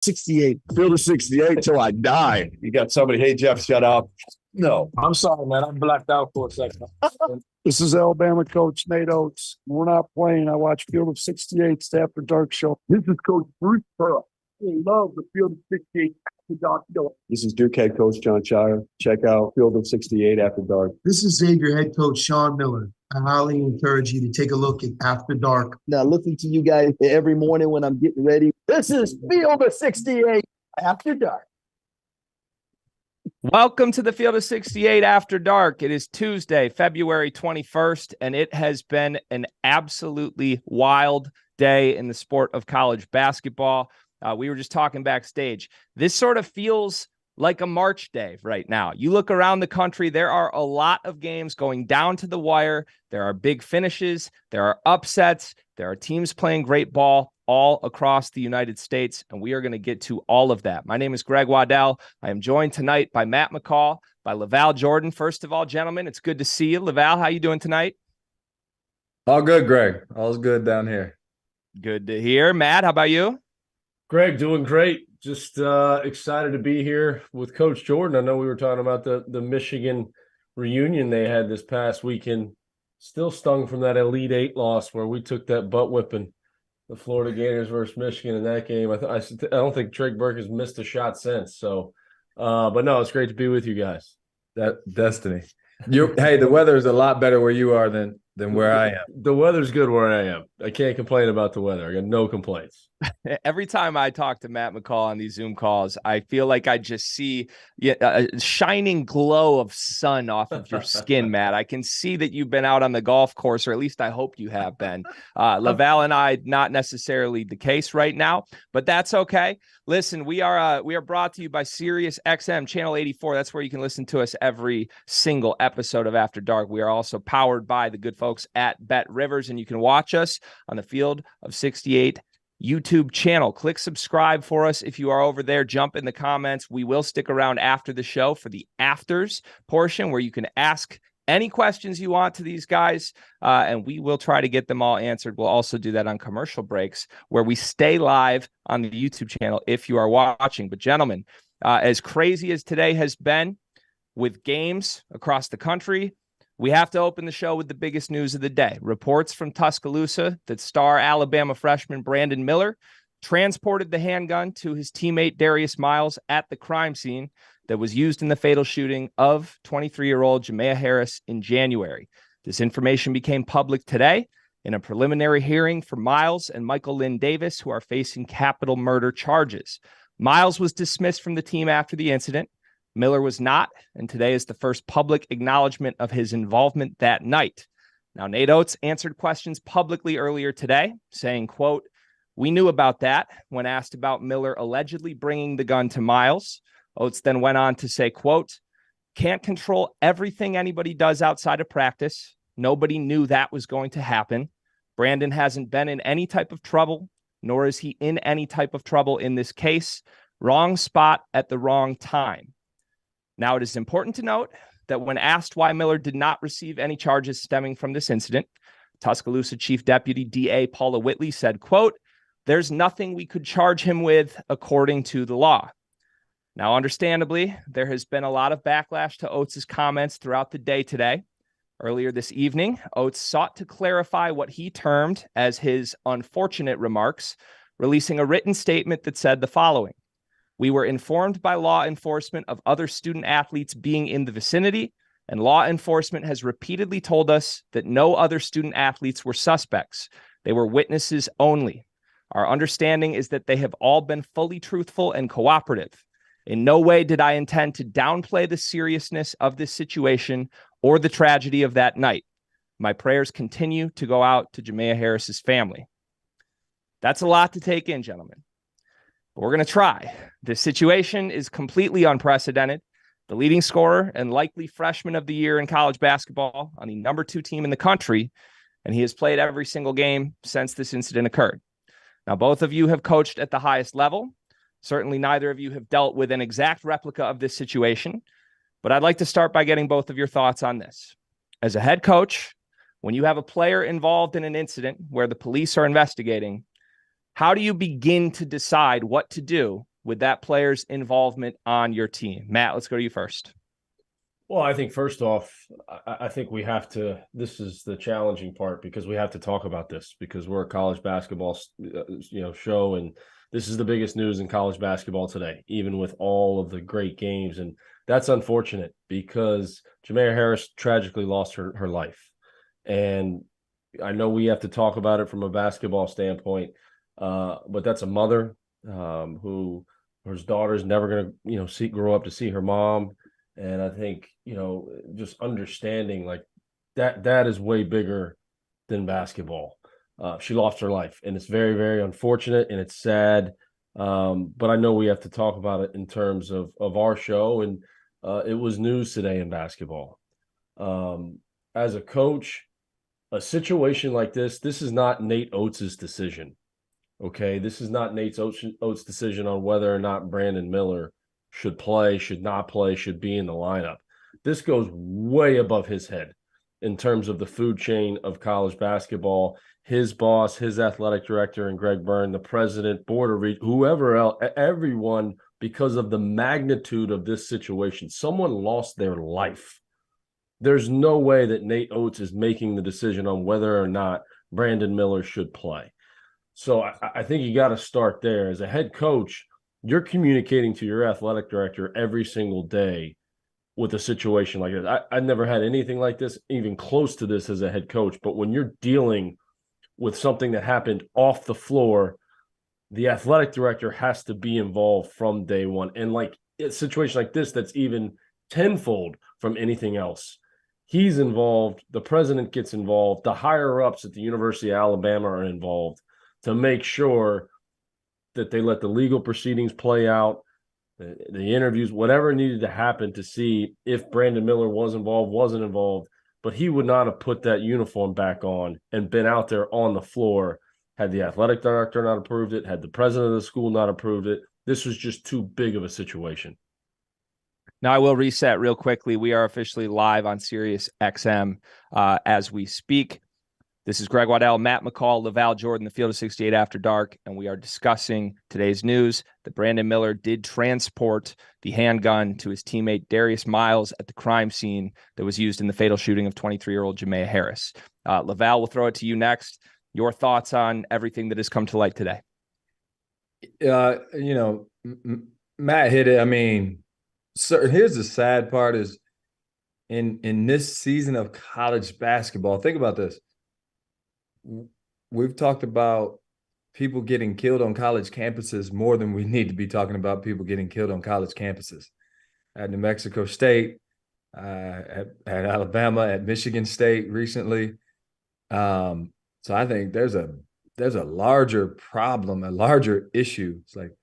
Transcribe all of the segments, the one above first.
68. Field of 68 till I die. You got somebody, hey, Jeff, shut up. No. I'm sorry, man. I'm blacked out for a second. This is Alabama coach Nate Oates. When we're not playing, I watch Field of 68's After Dark show. This is Coach Bruce Pearl. I love the Field of 68 After Dark show. This is Duke head coach John Shire. Check out Field of 68 After Dark. This is Xavier head coach Sean Miller. I highly encourage you to take a look at After Dark. Now, listen to you guys every morning when I'm getting ready. This is Field of 68 After Dark. Welcome to the Field of 68 After Dark. It is Tuesday, February 21st, and it has been an absolutely wild day in the sport of college basketball. We were just talking backstage. This sort of feels like a March day right now. You look around the country, there are a lot of games going down to the wire. There are big finishes. There are upsets. There are teams playing great ball all across the United States, and we are going to get to all of that. My name is Greg Waddell. I am joined tonight by Matt McCall, by LaVall Jordan. First of all, gentlemen, it's good to see you. LaVall, how you doing tonight? All good, Greg. All's good down here. Good to hear. Matt, how about you? Greg, doing great. Just excited to be here with Coach Jordan. I know we were talking about the Michigan reunion they had this past weekend. Still stung from that Elite Eight loss where we took that butt whipping. The Florida Gators versus Michigan in that game. I don't think Drake Burke has missed a shot since. So, but no, it's great to be with you guys. That destiny. Hey, the weather is a lot better where you are than where I am. The weather's good where I am. I can't complain about the weather. I got no complaints. Every time I talk to Matt McCall on these Zoom calls, I feel like I just see a shining glow of sun off of your skin, Matt. I can see that you've been out on the golf course, or at least I hope you have been. LaVall and I, not necessarily the case right now, but that's okay. Listen, we are brought to you by Sirius XM Channel 84. That's where you can listen to us every single episode of After Dark. We are also powered by the good folks at Bet Rivers, and you can watch us on the Field of 68 YouTube channel. Click subscribe for us if you are over there. Jump in the comments. We will stick around after the show for the afters portion where you can ask any questions you want to these guys, and we will try to get them all answered. We'll also do that on commercial breaks where we stay live on the YouTube channel if you are watching. But gentlemen, as crazy as today has been with games across the country, we have to open the show with the biggest news of the day. Reports from Tuscaloosa that star Alabama freshman Brandon Miller transported the handgun to his teammate Darius Miles at the crime scene that was used in the fatal shooting of 23-year-old Jamea Harris in January. This information became public today in a preliminary hearing for Miles and Michael Lynn Davis, who are facing capital murder charges. Miles was dismissed from the team after the incident. Miller was not, and today is the first public acknowledgement of his involvement that night. Now, Nate Oates answered questions publicly earlier today, saying, quote, "We knew about that," when asked about Miller allegedly bringing the gun to Miles. Oates then went on to say, quote, "Can't control everything anybody does outside of practice. Nobody knew that was going to happen. Brandon hasn't been in any type of trouble, nor is he in any type of trouble in this case. Wrong spot at the wrong time." Now, it is important to note that when asked why Miller did not receive any charges stemming from this incident, Tuscaloosa Chief Deputy DA Paula Whitley said, quote, "There's nothing we could charge him with according to the law." Now, understandably, there has been a lot of backlash to Oates' comments throughout the day today. Earlier this evening, Oates sought to clarify what he termed as his unfortunate remarks, releasing a written statement that said the following: "We were informed by law enforcement of other student athletes being in the vicinity, and law enforcement has repeatedly told us that no other student athletes were suspects. They were witnesses only. Our understanding is that they have all been fully truthful and cooperative. In no way did I intend to downplay the seriousness of this situation or the tragedy of that night. My prayers continue to go out to Jamea Harris's family." That's a lot to take in, gentlemen. But we're going to try. This situation is completely unprecedented. The leading scorer and likely freshman of the year in college basketball on the number 2 team in the country, and he has played every single game since this incident occurred. Now, both of you have coached at the highest level. Certainly neither of you have dealt with an exact replica of this situation, but I'd like to start by getting both of your thoughts on this. As a head coach, when you have a player involved in an incident where the police are investigating, how do you begin to decide what to do with that player's involvement on your team? Matt, let's go to you first. Well, I think first off, I think we have to, this is the challenging part because we have to talk about this because we're a college basketball, show, and this is the biggest news in college basketball today, even with all of the great games. And that's unfortunate because Xavier Harris tragically lost her life. And I know we have to talk about it from a basketball standpoint, but that's a mother who her daughter's never going to, grow up to see her mom. And I think, just understanding like that is way bigger than basketball. She lost her life and it's very, very unfortunate and it's sad. But I know we have to talk about it in terms of our show. And it was news today in basketball. As a coach, a situation like this is not Nate Oates' decision. Okay. This is not Nate Oates' decision on whether or not Brandon Miller should play, should not play, should be in the lineup. This goes way above his head in terms of the food chain of college basketball. His boss, his athletic director, and Greg Byrne, the president, board of whoever else, everyone, because of the magnitude of this situation, someone lost their life. There's no way that Nate Oates is making the decision on whether or not Brandon Miller should play. So I think you got to start there. As a head coach, you're communicating to your athletic director every single day with a situation like this. I never had anything like this, even close to this as a head coach. But when you're dealing with something that happened off the floor, the athletic director has to be involved from day one. And like a situation like this, that's even tenfold from anything else. He's involved. The president gets involved. The higher ups at the University of Alabama are involved to make sure that they let the legal proceedings play out, the interviews, whatever needed to happen to see if Brandon Miller was involved, wasn't involved. But he would not have put that uniform back on and been out there on the floor had the athletic director not approved it, had the president of the school not approved it. This was just too big of a situation. Now, I will reset real quickly. We are officially live on Sirius XM as we speak. This is Greg Waddell, Matt McCall, LaVall Jordan, the Field of 68 After Dark, and we are discussing today's news that Brandon Miller did transport the handgun to his teammate Darius Miles at the crime scene that was used in the fatal shooting of 23-year-old Xavier Harris. LaVall, we'll throw it to you next. Your thoughts on everything that has come to light today? Matt hit it. I mean, so here's the sad part is in this season of college basketball, think about this. We've talked about people getting killed on college campuses more than we need to be talking about people getting killed on college campuses. At New Mexico State, at Alabama, at Michigan State recently. So I think there's a larger problem, a larger issue. It's like,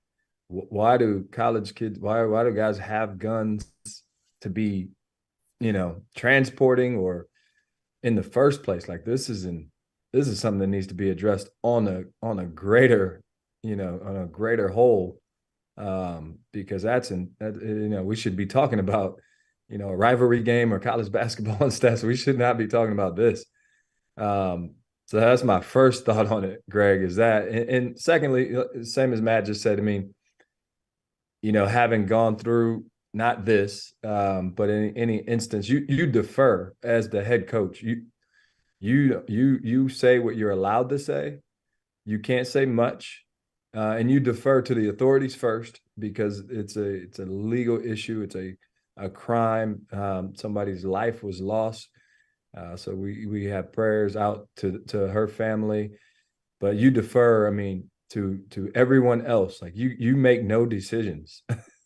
why do college kids, why do guys have guns to be, transporting or in the first place? Like this is something that needs to be addressed on a greater whole, because we should be talking about, a rivalry game or college basketball and stuff. So we should not be talking about this. So that's my first thought on it, Greg, is that. And secondly, same as Matt just said, I mean, having gone through not this, but in any instance, you defer as the head coach. You say what you're allowed to say. You can't say much, and you defer to the authorities first because it's a legal issue. It's a crime. Somebody's life was lost. So we have prayers out to her family, but you defer. I mean, to everyone else. Like you make no decisions.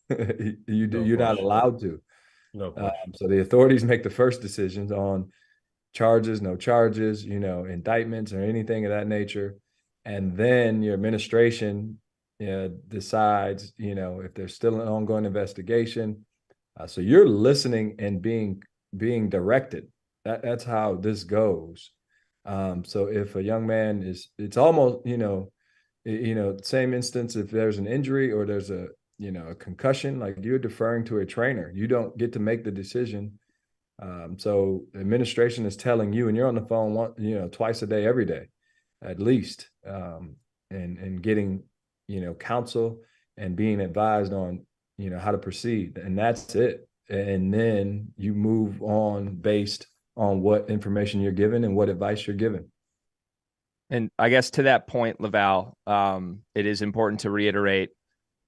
You're not allowed to. No. So the authorities make the first decisions on charges, no charges, indictments or anything of that nature. And then your administration decides, if there's still an ongoing investigation. So you're listening and being directed. That's how this goes. So if a young man it's almost, same instance, if there's an injury or there's a concussion, like you're deferring to a trainer. You don't get to make the decision. So administration is telling you, and you're on the phone, twice a day, every day, at least, and getting, counsel, and being advised on, how to proceed. And that's it. And then you move on based on what information you're given and what advice you're given. And I guess to that point, LaVall, it is important to reiterate,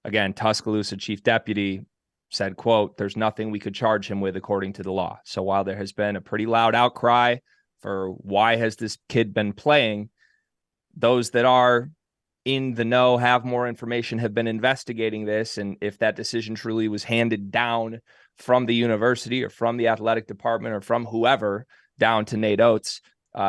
again, Tuscaloosa chief deputy said, quote, "There's nothing we could charge him with according to the law." So while there has been a pretty loud outcry for why has this kid been playing, those that are in the know, have more information, have been investigating this. And if that decision truly was handed down from the university or from the athletic department or from whoever down to Nate Oates,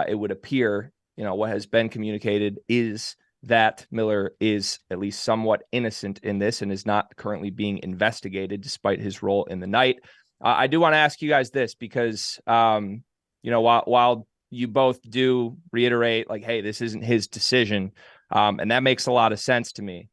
it would appear, what has been communicated is that Miller is at least somewhat innocent in this and is not currently being investigated despite his role in the night. I do want to ask you guys this because, while you both do reiterate like, hey, this isn't his decision, and that makes a lot of sense to me.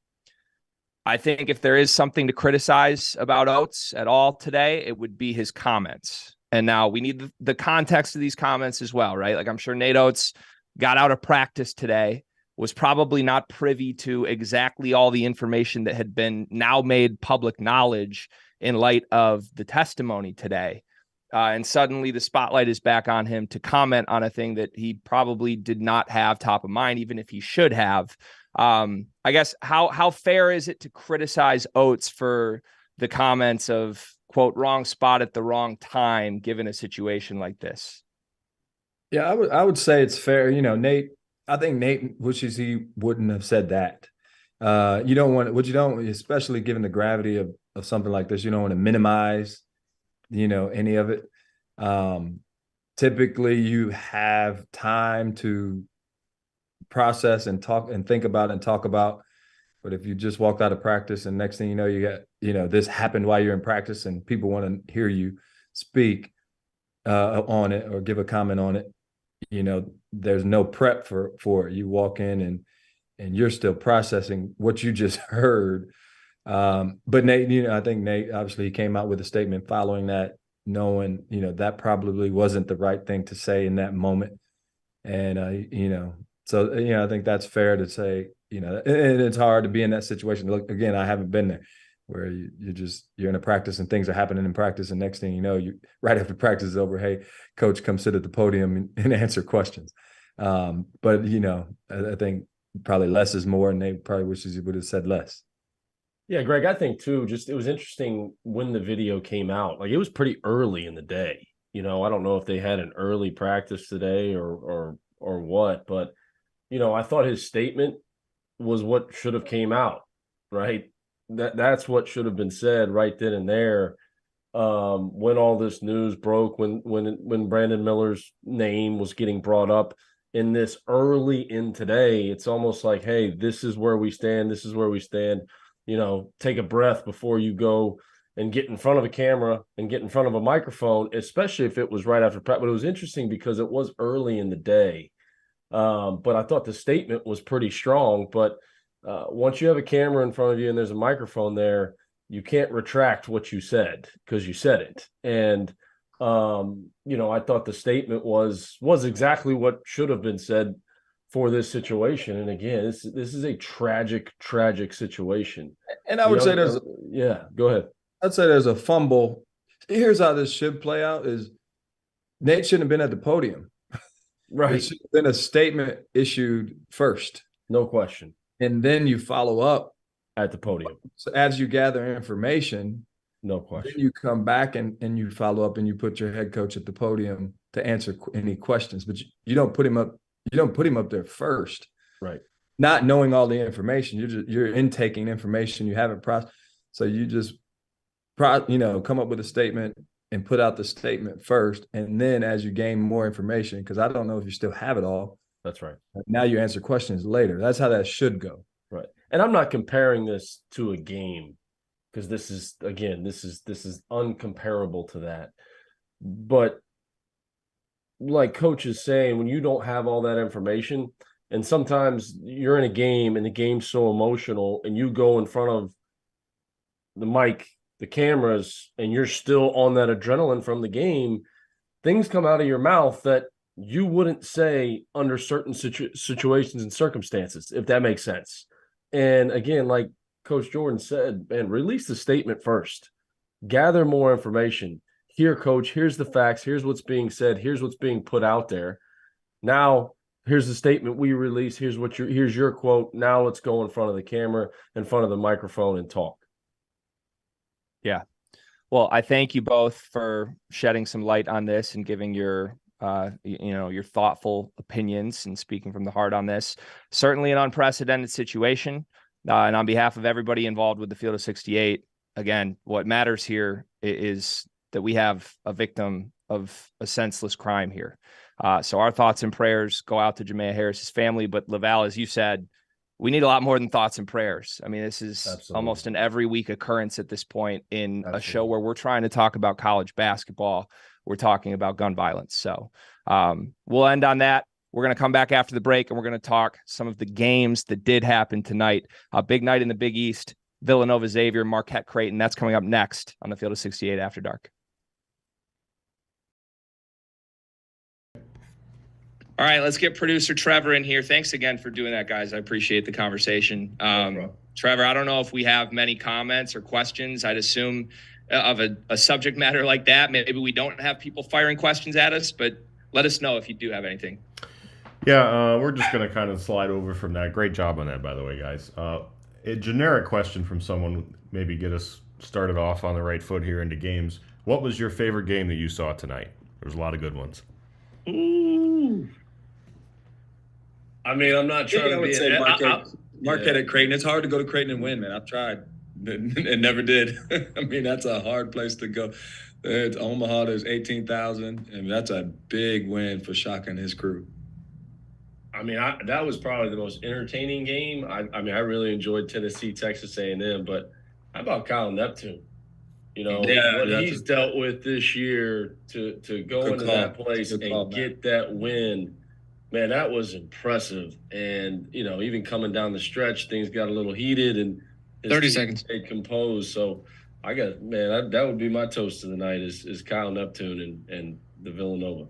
I think if there is something to criticize about Oates at all today, it would be his comments. And now we need the context of these comments as well, right? Like I'm sure Nate Oates got out of practice today, was probably not privy to exactly all the information that had been now made public knowledge in light of the testimony today. And suddenly the spotlight is back on him to comment on a thing that he probably did not have top of mind, even if he should have. I guess how fair is it to criticize Oates for the comments of, quote, wrong spot at the wrong time, given a situation like this? Yeah, I would say it's fair. Nate, I think Nate wishes he wouldn't have said that. You don't want what you don't, especially given the gravity of something like this, you don't want to minimize, any of it. Typically you have time to process and talk and think about and talk about. But if you just walked out of practice and next thing you know, you got, this happened while you're in practice and people want to hear you speak on it or give a comment on it, there's no prep for it. You walk in and you're still processing what you just heard. But Nate, I think Nate, obviously he came out with a statement following that, knowing, that probably wasn't the right thing to say in that moment. And, so, I think that's fair to say, and it's hard to be in that situation. Look, again, I haven't been there where you're in a practice and things are happening in practice. And next thing you know, you right after practice is over, hey, coach, come sit at the podium and answer questions. But, I think probably less is more, and Nate probably wishes he would have said less. Yeah, Greg, I think too, it was interesting when the video came out. Like it was pretty early in the day. I don't know if they had an early practice today or what, but I thought his statement was what should have came out, right? That's what should have been said right then and there. When all this news broke, when Brandon Miller's name was getting brought up in this early in today, it's almost like, hey, this is where we stand. This is where we stand. Take a breath before you go and get in front of a camera and get in front of a microphone, especially if it was right after practice. But it was interesting because it was early in the day. But I thought the statement was pretty strong. But once you have a camera in front of you and there's a microphone there, you can't retract what you said because you said it. And, I thought the statement was exactly what should have been said for this situation. And again, this is a tragic situation. And I would say go ahead. I'd say there's a fumble. Here's how this should play out is Nate shouldn't have been at the podium. Right. It should have been a statement issued first. No question. And then you follow up at the podium. So as you gather information, no question, then you come back and you follow up and you put your head coach at the podium to answer any questions, but you don't put him up. You don't put him up there first, right? Not knowing all the information, you're intaking information you haven't processed. So you just, come up with a statement and put out the statement first, and then as you gain more information, because I don't know if you still have it all. That's right. Now you answer questions later. That's how that should go. Right. And I'm not comparing this to a game because this is uncomparable to that. But like Coach is saying, when you don't have all that information, and sometimes you're in a game and the game's so emotional and you go in front of the mic, the cameras, and you're still on that adrenaline from the game, things come out of your mouth that you wouldn't say under certain situations and circumstances, if that makes sense. And again, like Coach Jordan said, man, release the statement first. Gather more information. Here, Coach, here's the facts. Here's what's being said. Here's what's being put out there. Now, here's the statement we release. Here's your quote. Now let's go in front of the camera, in front of the microphone, and talk. Yeah. Well, I thank you both for shedding some light on this and giving your your thoughtful opinions and speaking from the heart on this. Certainly an unprecedented situation. And on behalf of everybody involved with the Field of 68, again, what matters here is that we have a victim of a senseless crime here. So our thoughts and prayers go out to Jamea Harris's family. But LaVall, as you said, we need a lot more than thoughts and prayers. I mean, this is almost an every week occurrence at this point in a show where we're trying to talk about college basketball. We're talking about gun violence. So we'll end on that. We're going to come back after the break, and we're going to talk some of the games that did happen tonight. A big night in the Big East, Villanova, Xavier, Marquette, Creighton. That's coming up next on the Field of 68 After Dark. All right, let's get producer Trevor in here. Thanks again for doing that, guys. I appreciate the conversation. Trevor, I don't know if we have many comments or questions. I'd assume of a subject matter like that, maybe we don't have people firing questions at us, but let us know if you do have anything. Yeah, we're just going to kind of slide over from that. Great job on that, by the way, guys. A generic question from someone, maybe get us started off on the right foot here into games. What was your favorite game that you saw tonight? There was a lot of good ones. Ooh. I mean, I'm not trying to be Marquette at Creighton. It's hard to go to Creighton and win, man. I've tried and never did. I mean, that's a hard place to go. It's Omaha, there's 18,000, and that's a big win for Shaka and his crew. I mean, that was probably the most entertaining game. I mean, I really enjoyed Tennessee, Texas A&M, but how about Kyle Neptune? You know, what he's dealt with this year to go into that place and get that win. Man, that was impressive. And, you know, even coming down the stretch, things got a little heated and 30 seconds. Stayed composed. So that would be my toast of the night is Kyle Neptune and the Villanova.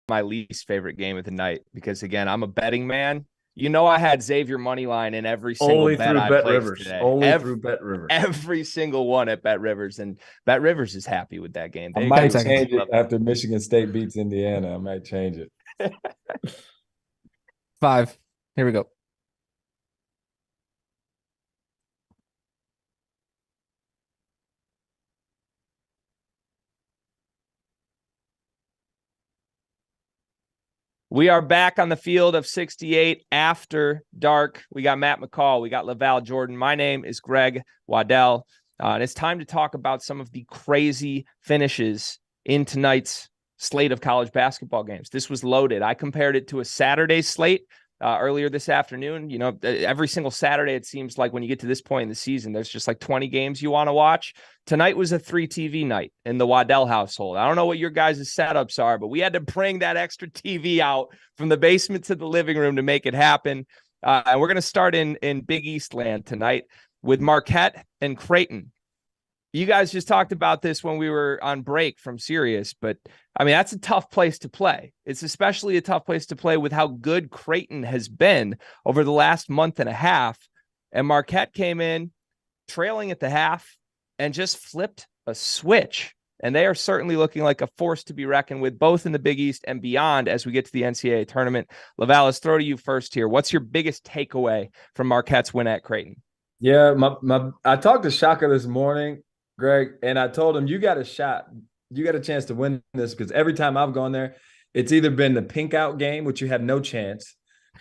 My least favorite game of the night, because again, I'm a betting man. You know, I had Xavier money line in every single bet I placed today. Through Bet Rivers. Every single one at Bet Rivers, and Bet Rivers is happy with that game. I might change it after Michigan State beats Indiana. I might change it. 5. Here we go. We are back on the Field of 68 After Dark. We got Matt McCall. We got LaVall Jordan. My name is Greg Waddell. And it's time to talk about some of the crazy finishes in tonight's slate of college basketball games. This was loaded. I compared it to a Saturday slate earlier this afternoon. You know, every single Saturday, it seems like when you get to this point in the season, there's just like 20 games you want to watch. Tonight was a 3 TV night in the Waddell household. I don't know what your guys' setups are, but we had to bring that extra TV out from the basement to the living room to make it happen. And we're going to start in Big East land tonight with Marquette and Creighton. You guys just talked about this when we were on break from Sirius, but I mean, that's a tough place to play. It's especially a tough place to play with how good Creighton has been over the last month and a half. And Marquette came in trailing at the half and just flipped a switch. And they are certainly looking like a force to be reckoned with, both in the Big East and beyond as we get to the NCAA tournament. LaVall, let's throw to you first here. What's your biggest takeaway from Marquette's win at Creighton? Yeah, I talked to Shaka this morning, Greg, and I told him, you got a shot. You got a chance to win this, because every time I've gone there, it's either been the pink out game, which you have no chance,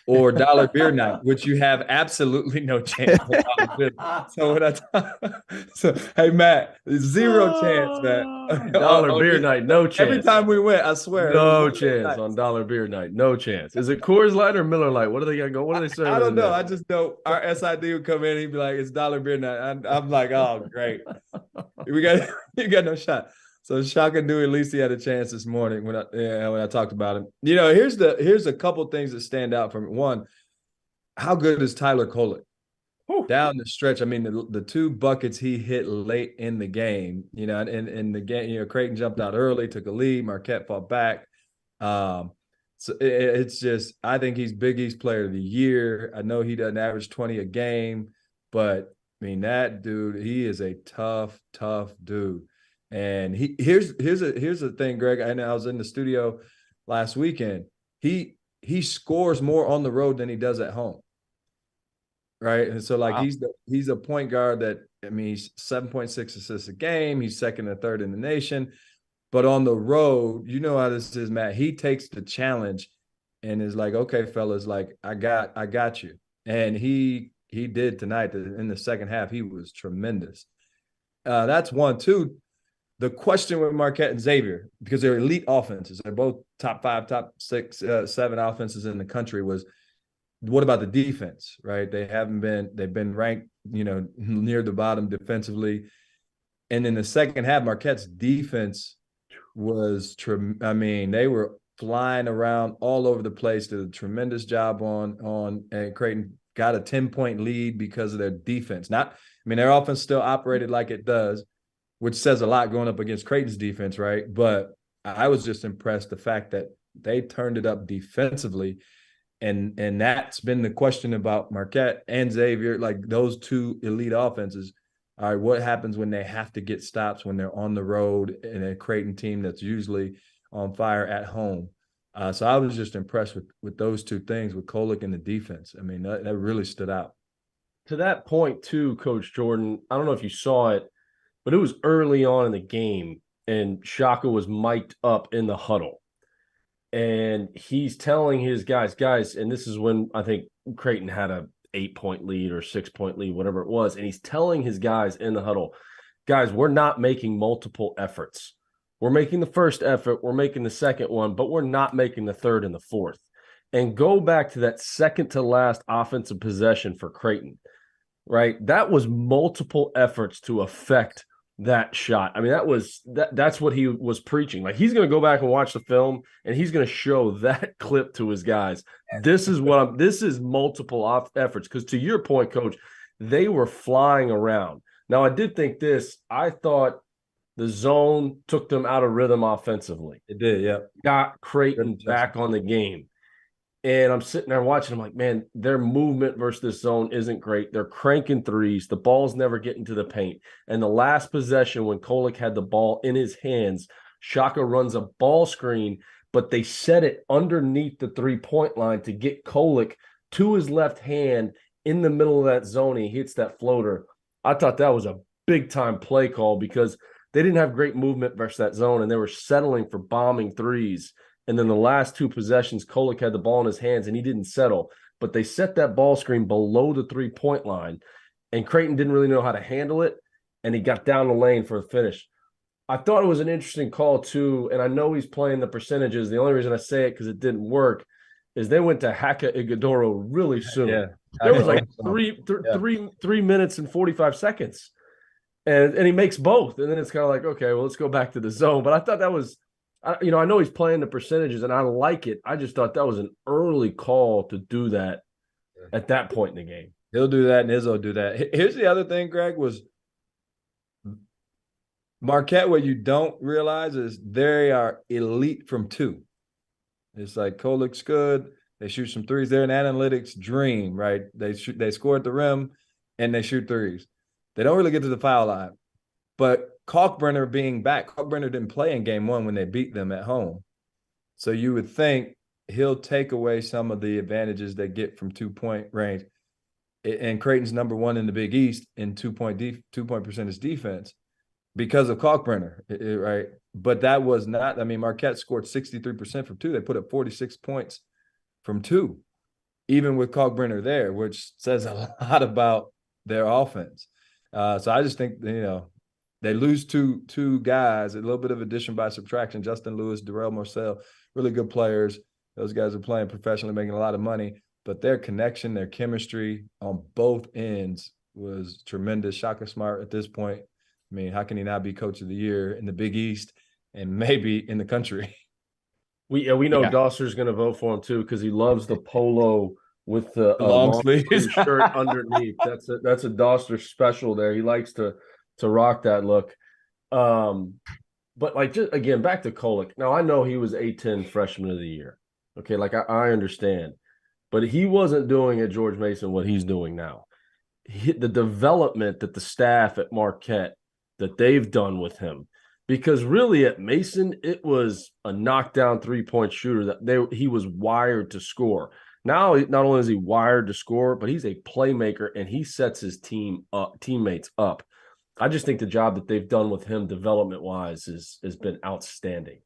or dollar beer night, which you have absolutely no chance. So hey, Matt, zero chance, Matt. Dollar beer night, no chance. Every time we went, I swear. No chance on dollar beer night. No chance. Is it Coors Light or Miller Light? What do they got go? What do they say? I don't know. I just know our SID would come in. He'd be like, "It's dollar beer night." I'm like, "Oh, great. You got no shot." So Shaka knew at least he had a chance this morning when I talked about him. You know, here's a couple things that stand out from it. One, how good is Tyler Kolek? Down the stretch, I mean, the 2 buckets he hit late in the game, you know, in the game, you know, Creighton jumped out early, took a lead, Marquette fought back. So it's just, I think he's Big East Player of the Year. I know he doesn't average 20 a game, But I mean, that dude, he is a tough dude. And here's the thing, Greg. I was in the studio last weekend. He scores more on the road than he does at home. Right. And so like he's a point guard that, I mean, he's 7.6 assists a game. He's second or third in the nation. But on the road, you know how this is, Matt. He takes the challenge and is like, okay, fellas, like I got you. And he did tonight. In the second half, he was tremendous. That's one. Two, the question with Marquette and Xavier, because they're elite offenses, they're both top 5, top 6, 7 offenses in the country, was what about the defense, right? They've been ranked, near the bottom defensively. And in the second half, Marquette's defense was, they were flying around all over the place, did a tremendous job and Creighton got a 10-point lead because of their defense. Their offense still operated like it does, which says a lot going up against Creighton's defense, right? But I was just impressed the fact that they turned it up defensively. And that's been the question about Marquette and Xavier, like those two elite offenses. All right, what happens when they have to get stops when they're on the road in a Creighton team that's usually on fire at home? So I was just impressed with those two things, with Kolek and the defense. I mean, that really stood out. To that point too, Coach Jordan, I don't know if you saw it, but it was early on in the game and Shaka was mic'd up in the huddle. And he's telling his guys, and this is when I think Creighton had a 8-point lead or 6-point lead, whatever it was. And he's telling his guys in the huddle, guys, we're not making multiple efforts. We're making the first effort. We're making the second one, but we're not making the third and the fourth. And go back to that second to last offensive possession for Creighton, right? That was multiple efforts to affect that shot. I mean, that's what he was preaching. Like, he's going to go back and watch the film and he's going to show that clip to his guys. This is multiple efforts. Because to your point, Coach, they were flying around. Now, I did think I thought the zone took them out of rhythm offensively. It did, yeah. Got Creighton back on the game. And I'm sitting there watching. I'm like, man, their movement versus this zone isn't great. They're cranking threes. The ball's never getting to the paint. And the last possession, when Kolek had the ball in his hands, Shaka runs a ball screen, but they set it underneath the three-point line to get Kolek to his left hand in the middle of that zone. He hits that floater. I thought that was a big-time play call because they didn't have great movement versus that zone, and they were settling for bombing threes. And then the last two possessions, Kolek had the ball in his hands, and he didn't settle. But they set that ball screen below the three-point line, and Creighton didn't really know how to handle it, and he got down the lane for a finish. I thought it was an interesting call, too, and I know he's playing the percentages. The only reason I say it because it didn't work is they went to Haka Ighodaro really soon. Yeah. There was like three minutes and 45 seconds. And he makes both. And then it's kind of like, okay, well, let's go back to the zone. But I thought that was – I know he's playing the percentages, and I like it. I just thought that was an early call to do that at that point in the game. He'll do that, and Izzo will do that. Here's the other thing, Greg, was Marquette, what you don't realize is they are elite from two. It's like Kolek's good. They shoot some threes. They're an analytics dream, right? They score at the rim, and they shoot threes. They don't really get to the foul line. But Kalkbrenner being back, Kalkbrenner didn't play in game one when they beat them at home. So you would think he'll take away some of the advantages they get from 2-point range. And Creighton's number one in the Big East in 2-point percentage defense because of Kalkbrenner, right? But that was not, Marquette scored 63% from two. They put up 46 points from two, even with Kalkbrenner there, which says a lot about their offense. So I just think, they lose two guys, a little bit of addition by subtraction. Justin Lewis, Darrell Marcel, really good players. Those guys are playing professionally, making a lot of money. But their connection, their chemistry on both ends was tremendous. Shaka Smart at this point. How can he not be coach of the year in the Big East and maybe in the country? We know Dosser's going to vote for him, too, because he loves the polo with the long sleeve shirt underneath. That's a Dosser special there. He likes to rock that look. But like, just again, back to Kolek. Now, I know he was A-10 freshman of the year. Okay, like I understand. But he wasn't doing at George Mason what he's doing now. the development that the staff at Marquette that they've done with him. Because really at Mason, it was a knockdown 3-point shooter that he was wired to score. Now, not only is he wired to score, but he's a playmaker and he sets his teammates up. I just think the job that they've done with him development-wise has been outstanding.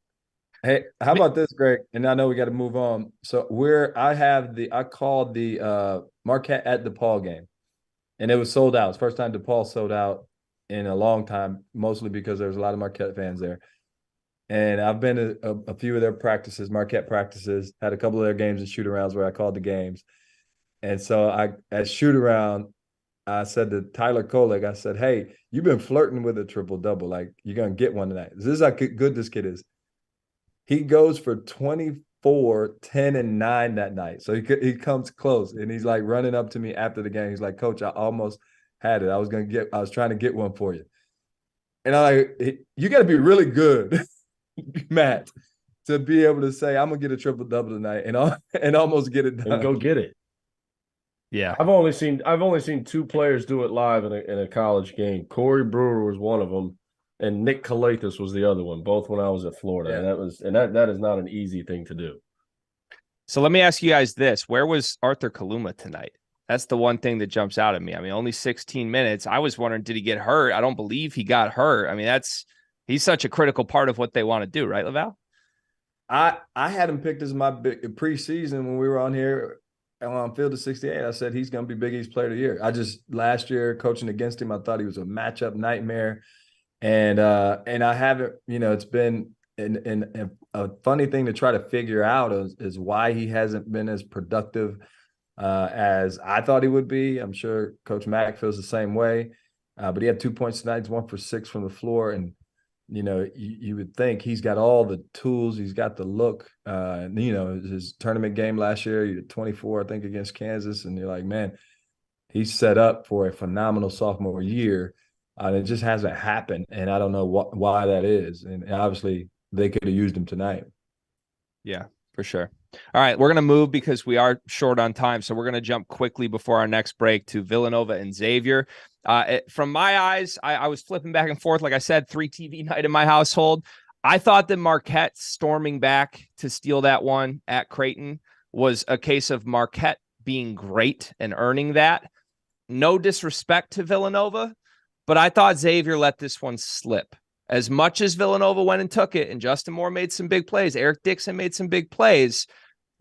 Hey, how about this, Greg? And I know we got to move on. So I called the Marquette at DePaul game, and it was sold out. It's the first time DePaul sold out in a long time, mostly because there was a lot of Marquette fans there. And I've been to a few of their practices, Marquette practices, had a couple of their games and shoot-arounds where I called the games. And so at shoot-around, I said to Tyler Kolek, I said, hey, you've been flirting with a triple-double. Like, you're going to get one tonight. This is how good this kid is. He goes for 24, 10, and 9 that night. So he comes close, and he's like running up to me after the game. He's like, Coach, I almost had it. I was trying to get one for you. And I'm like, you got to be really good, Matt, to be able to say, I'm going to get a triple-double tonight and almost get it done. And go get it. Yeah. I've only seen 2 players do it live in a college game. Corey Brewer was one of them, and Nick Kalathis was the other one, both when I was at Florida. Yeah. And that is not an easy thing to do. So let me ask you guys this. Where was Arthur Kaluma tonight? That's the one thing that jumps out at me. I mean, only 16 minutes. I was wondering, did he get hurt? I don't believe he got hurt. I mean, he's such a critical part of what they want to do, right, LaVall? I had him picked as my preseason when we were on here on Field of 68. I said he's going to be Big East Player of the Year. Last year coaching against him, I thought he was a matchup nightmare. And I haven't, it's been a funny thing to try to figure out is why he hasn't been as productive as I thought he would be. I'm sure Coach Mack feels the same way. But he had 2 points tonight. He's 1 for 6 from the floor. And, you would think he's got all the tools. He's got the look. His tournament game last year, he had 24, I think, against Kansas. And you're like, man, he's set up for a phenomenal sophomore year. And it just hasn't happened. And I don't know why that is. And obviously they could have used him tonight. Yeah, for sure. All right, we're going to move because we are short on time. So we're going to jump quickly before our next break to Villanova and Xavier. From my eyes, I was flipping back and forth. Like I said, 3 TV night in my household. I thought that Marquette storming back to steal that one at Creighton was a case of Marquette being great and earning that. No disrespect to Villanova, but I thought Xavier let this one slip. As much as Villanova went and took it, and Justin Moore made some big plays, Eric Dixon made some big plays,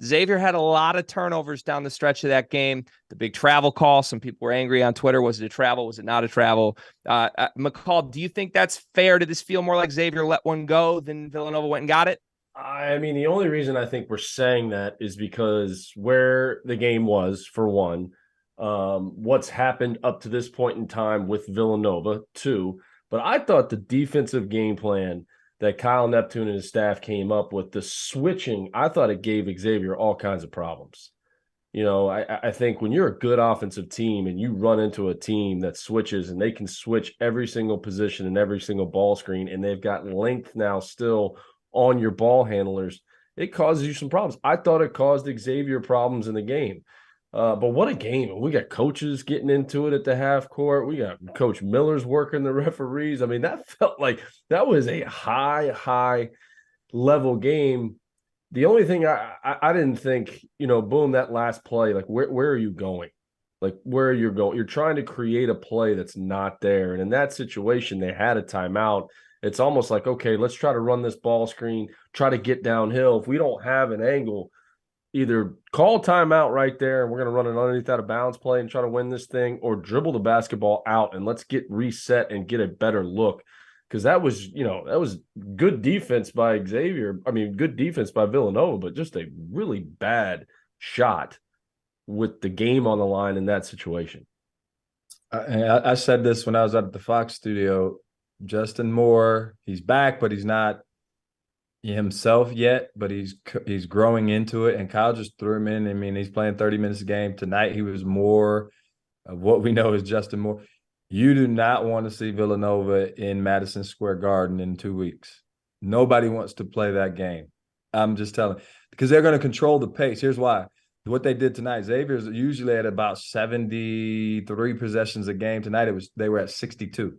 Xavier had a lot of turnovers down the stretch of that game. The big travel call, some people were angry on Twitter. Was it a travel? Was it not a travel? McCall, do you think that's fair? Did this feel more like Xavier let one go than Villanova went and got it? I mean, the only reason I think we're saying that is because where the game was, for one, what's happened up to this point in time with Villanova, two. But I thought the defensive game plan that Kyle Neptune and his staff came up with, the switching, I thought it gave Xavier all kinds of problems. I think when you're a good offensive team and you run into a team that switches and they can switch every single position and every single ball screen, and they've got length now still on your ball handlers, it causes you some problems. I thought it caused Xavier problems in the game. But what a game. We got coaches getting into it at the half court. We got Coach Miller's working the referees. I mean, that felt like that was a high level game. The only thing I didn't think, boom, that last play, like where are you going? Like where are you going? You're trying to create a play that's not there. And in that situation, they had a timeout. It's almost like, okay, let's try to run this ball screen, try to get downhill. If we don't have an angle, either call timeout right there and we're going to run an underneath out of bounds play and try to win this thing, or dribble the basketball out and let's get reset and get a better look. Because that was good defense by Xavier. I mean, good defense by Villanova, but just a really bad shot with the game on the line in that situation. I said this when I was at the Fox studio. Justin Moore, he's back, but he's not himself yet, but he's growing into it, and Kyle just threw him in. I mean, he's playing 30 minutes a game. Tonight he was more of what we know as Justin Moore. You do not want to see Villanova in Madison Square Garden in 2 weeks. Nobody wants to play that game. I'm just telling, because they're going to control the pace. Here's why. what they did tonight, Xavier's usually at about 73 possessions a game. Tonight they were at 62.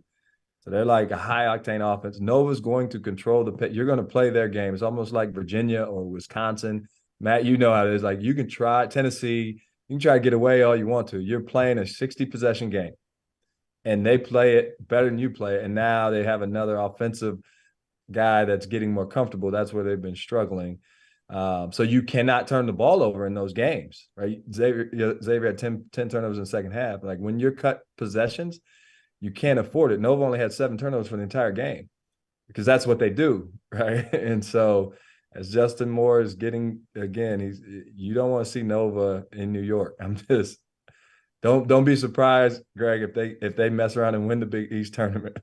So they're like a high octane offense. Nova's going to control the pit. You're going to play their game. It's almost like Virginia or Wisconsin. Matt, you know how it is. Like, you can try Tennessee. You can try to get away all you want to. You're playing a 60 possession game, and they play it better than you play it. And now they have another offensive guy that's getting more comfortable. That's where they've been struggling. So you cannot turn the ball over in those games, right? Xavier had 10 turnovers in the second half. Like, when you're cut possessions, you can't afford it. Nova only had 7 turnovers for the entire game because that's what they do, right? And so as Justin Moore is getting, again, you don't want to see Nova in New York. I'm just don't be surprised, Greg, if they mess around and win the Big East tournament.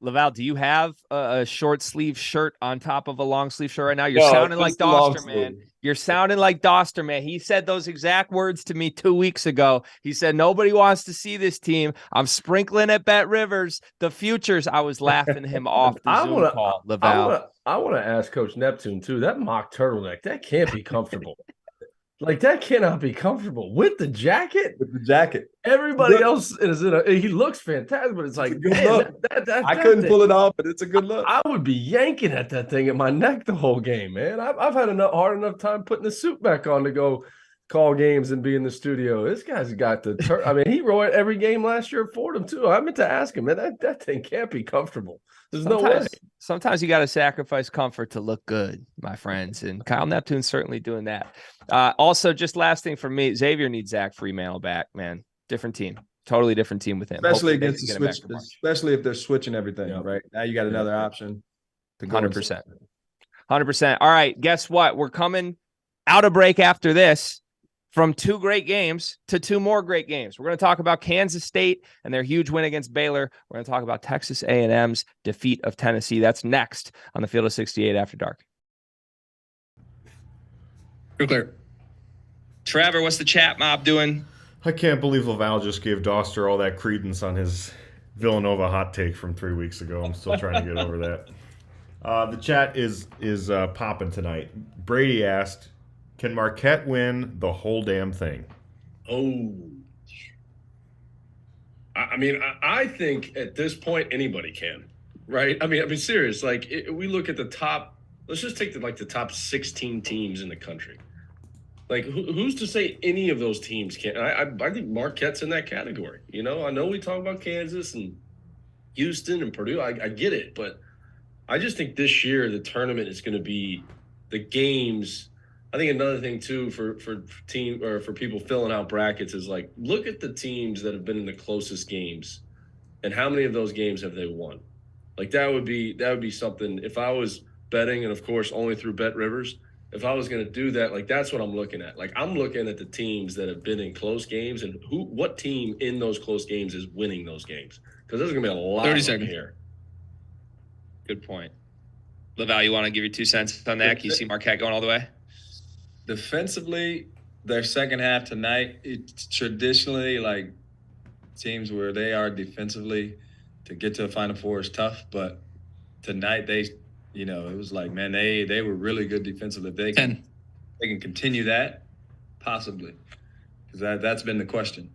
LaVall, do you have a short sleeve shirt on top of a long sleeve shirt right now? You're sounding like Doster, man. You're sounding like Doster, man. He said those exact words to me 2 weeks ago. He said, nobody wants to see this team. I'm sprinkling at Bet Rivers, the futures. I was laughing him off the Zoom call, LaVall. I want to ask Coach Neptune, too. That mock turtleneck, that can't be comfortable. Like, that cannot be comfortable with the jacket. With the jacket, everybody else is he looks fantastic, but it's like, man, I couldn't pull it off, but it's a good look. I would be yanking at that thing at my neck the whole game, man. I've had hard enough time putting the suit back on to go call games and be in the studio. This guy's got the I mean, he wrote every game last year at Fordham too. I meant to ask him, man, that thing can't be comfortable. There's no way. Sometimes you got to sacrifice comfort to look good, my friends. And Kyle Neptune's certainly doing that. Also, just last thing for me, Xavier needs Zach Freemantle back, man. Different team. Totally different team with him. Especially against the switch, especially if they're switching everything, right? Now you got another option. 100%. 100%. All right, guess what? We're coming out of break after this. From 2 great games to 2 more great games. We're going to talk about Kansas State and their huge win against Baylor. We're going to talk about Texas A&M's defeat of Tennessee. That's next on the Field of 68 After Dark. Clear. Trevor, what's the chat mob doing? I can't believe LaVall just gave Doster all that credence on his Villanova hot take from 3 weeks ago. I'm still trying to get over that. The chat is popping tonight. Brady asked, can Marquette win the whole damn thing? Oh, I mean, I think at this point anybody can, right? I mean, serious. Like, we look at the top. Let's just take the top 16 teams in the country. Like, who's to say any of those teams can't? I think Marquette's in that category. You know, I know we talk about Kansas and Houston and Purdue. I get it, but I just think this year the tournament is going to be the games. I think another thing too for team or for people filling out brackets is like, look at the teams that have been in the closest games and how many of those games have they won. Like, that would be something if I was betting, and of course only through Bet Rivers. If I was going to do that, like, that's what I'm looking at. Like, I'm looking at the teams that have been in close games and what team in those close games is winning those games, because there's going to be a lot 30 of them seconds here. Good point. LaVall, you want to give your 2 cents on that? Can you see Marquette going all the way? Defensively, their second half tonight, it's traditionally like teams where they are defensively to get to a Final Four is tough, but tonight it was like, man, they were really good defensively. They can continue that, possibly, because that's been the question.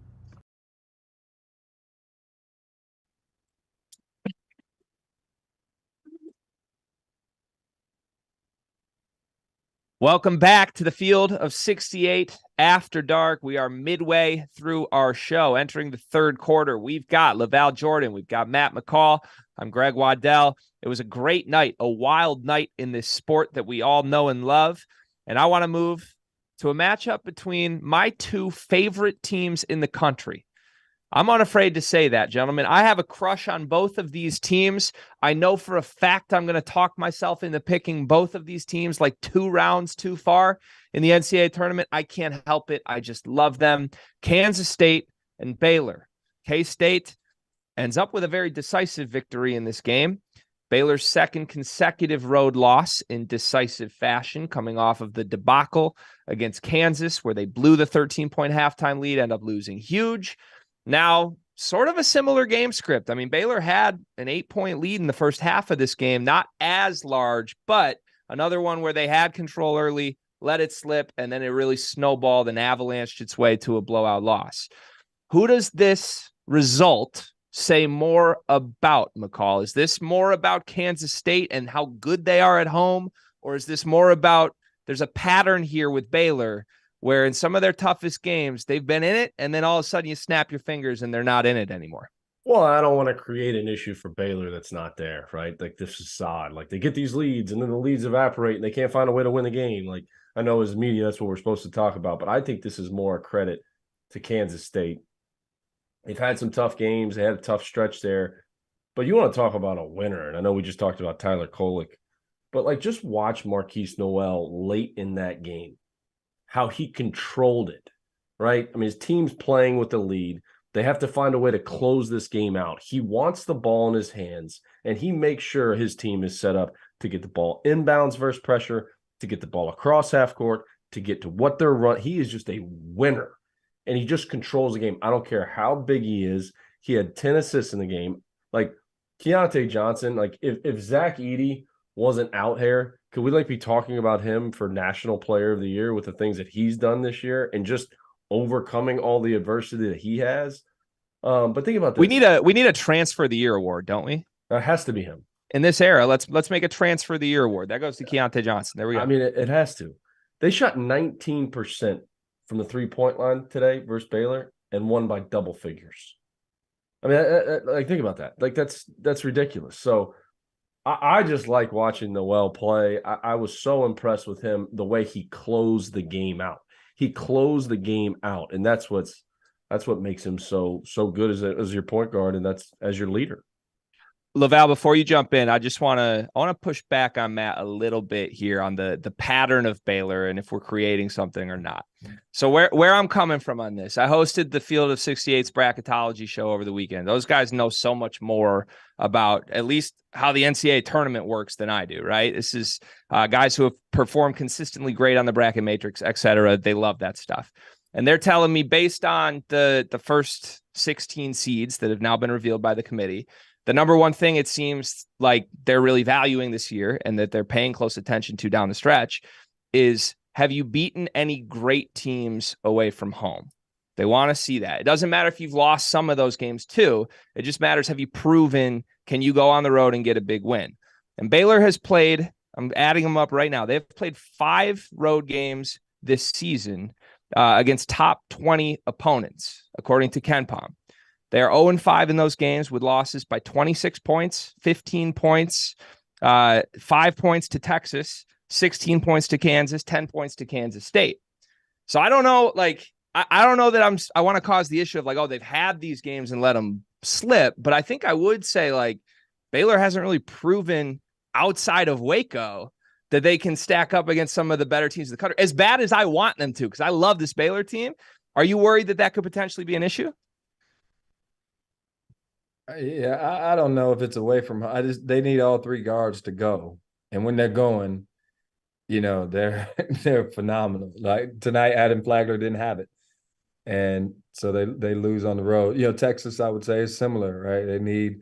Welcome back to the Field of 68 After Dark. We are midway through our show, entering the third quarter. We've got LaVall Jordan. We've got Matt McCall. I'm Greg Waddell. It was a great night, a wild night in this sport that we all know and love. And I want to move to a matchup between my 2 favorite teams in the country. I'm unafraid to say that, gentlemen. I have a crush on both of these teams. I know for a fact I'm going to talk myself into picking both of these teams like 2 rounds too far in the NCAA tournament. I can't help it. I just love them. Kansas State and Baylor. K-State ends up with a very decisive victory in this game. Baylor's second consecutive road loss in decisive fashion, coming off of the debacle against Kansas, where they blew the 13-point halftime lead, end up losing huge. Now, sort of a similar game script. I mean, Baylor had an 8-point lead in the first half of this game, not as large, but another one where they had control early, let it slip, and then it really snowballed and avalanched its way to a blowout loss. Who does this result say more about, McCall? Is this more about Kansas State and how good they are at home? Or is this more about there's a pattern here with Baylor where in some of their toughest games, they've been in it, and then all of a sudden you snap your fingers and they're not in it anymore? Well, I don't want to create an issue for Baylor that's not there, right? Like this facade. Like they get these leads and then the leads evaporate and they can't find a way to win the game. Like I know as media, that's what we're supposed to talk about, but I think this is more a credit to Kansas State. They've had some tough games. They had a tough stretch there. But you want to talk about a winner, and I know we just talked about Tyler Kolek, but like just watch Marquise Noel late in that game, how he controlled it, right? I mean, his team's playing with the lead. They have to find a way to close this game out. He wants the ball in his hands, and he makes sure his team is set up to get the ball inbounds versus pressure, to get the ball across half court, to get to what they're running. He is just a winner. And he just controls the game. I don't care how big he is. He had 10 assists in the game. Like Keontae Johnson, like if Zach Edey wasn't out here, could we like be talking about him for National Player of the Year with the things that he's done this year and just overcoming all the adversity that he has? But think about this. We need a Transfer of the Year award, don't we? That has to be him. In this era, let's make a Transfer of the Year award. That goes to Keontae Johnson. There we go. I mean, it has to. They shot 19% from the three-point line today versus Baylor and won by double figures. I mean, like think about that. Like that's ridiculous. So I just like watching Noel play. I was so impressed with him, the way he closed the game out. He closed the game out, and that's what makes him so good as your point guard, and that's as your leader. LaVall, before you jump in, I want to push back on Matt a little bit here on the pattern of Baylor and if we're creating something or not. So where I'm coming from on this, I hosted the Field of 68's bracketology show over the weekend. Those guys know so much more about at least how the NCAA tournament works than I do, right? This is guys who have performed consistently great on the bracket matrix, et cetera. They love that stuff. And they're telling me based on the first 16 seeds that have now been revealed by the committee, the number one thing it seems like they're really valuing this year and that they're paying close attention to down the stretch is, have you beaten any great teams away from home? They want to see that. It doesn't matter if you've lost some of those games too. It just matters, have you proven, can you go on the road and get a big win? And Baylor has played, I'm adding them up right now. They've played 5 road games this season against top 20 opponents, according to KenPom. They are 0-5 in those games with losses by 26 points, 15 points, 5 points to Texas, 16 points to Kansas, 10 points to Kansas State. So I don't know, like, I don't know that I want to cause the issue of like, oh, they've had these games and let them slip. But I think I would say like Baylor hasn't really proven outside of Waco that they can stack up against some of the better teams in the country, as bad as I want them to, because I love this Baylor team. Are you worried that could potentially be an issue? Yeah, I don't know if it's away from. They need all 3 guards to go, and when they're going, they're phenomenal. Like tonight, Adam Flagler didn't have it, and so they lose on the road. Texas, I would say, is similar, right? They need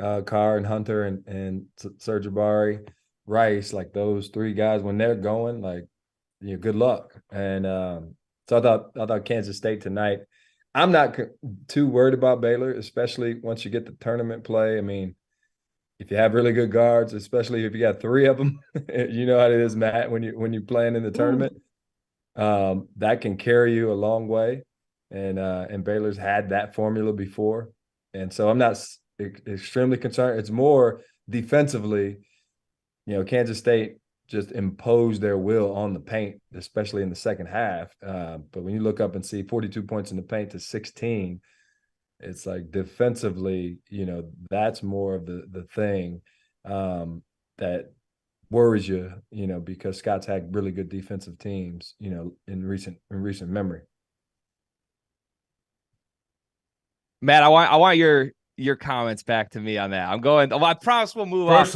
Carr and Hunter and Serge Ibaka, Rice, like those 3 guys. When they're going, like, good luck. And so I thought Kansas State tonight. I'm not too worried about Baylor, especially once you get the tournament play. I mean, if you have really good guards, especially if you got 3 of them, you know how it is, Matt, when you're playing in the tournament, that can carry you a long way. And Baylor's had that formula before. And so I'm not extremely concerned. It's more defensively, Kansas State just imposed their will on the paint, especially in the second half. But when you look up and see 42 points in the paint to 16, it's like defensively, that's more of the thing that worries you, because Scott's had really good defensive teams, in recent memory. Matt, I want your comments back to me on that. I'm going. I promise we'll move on. First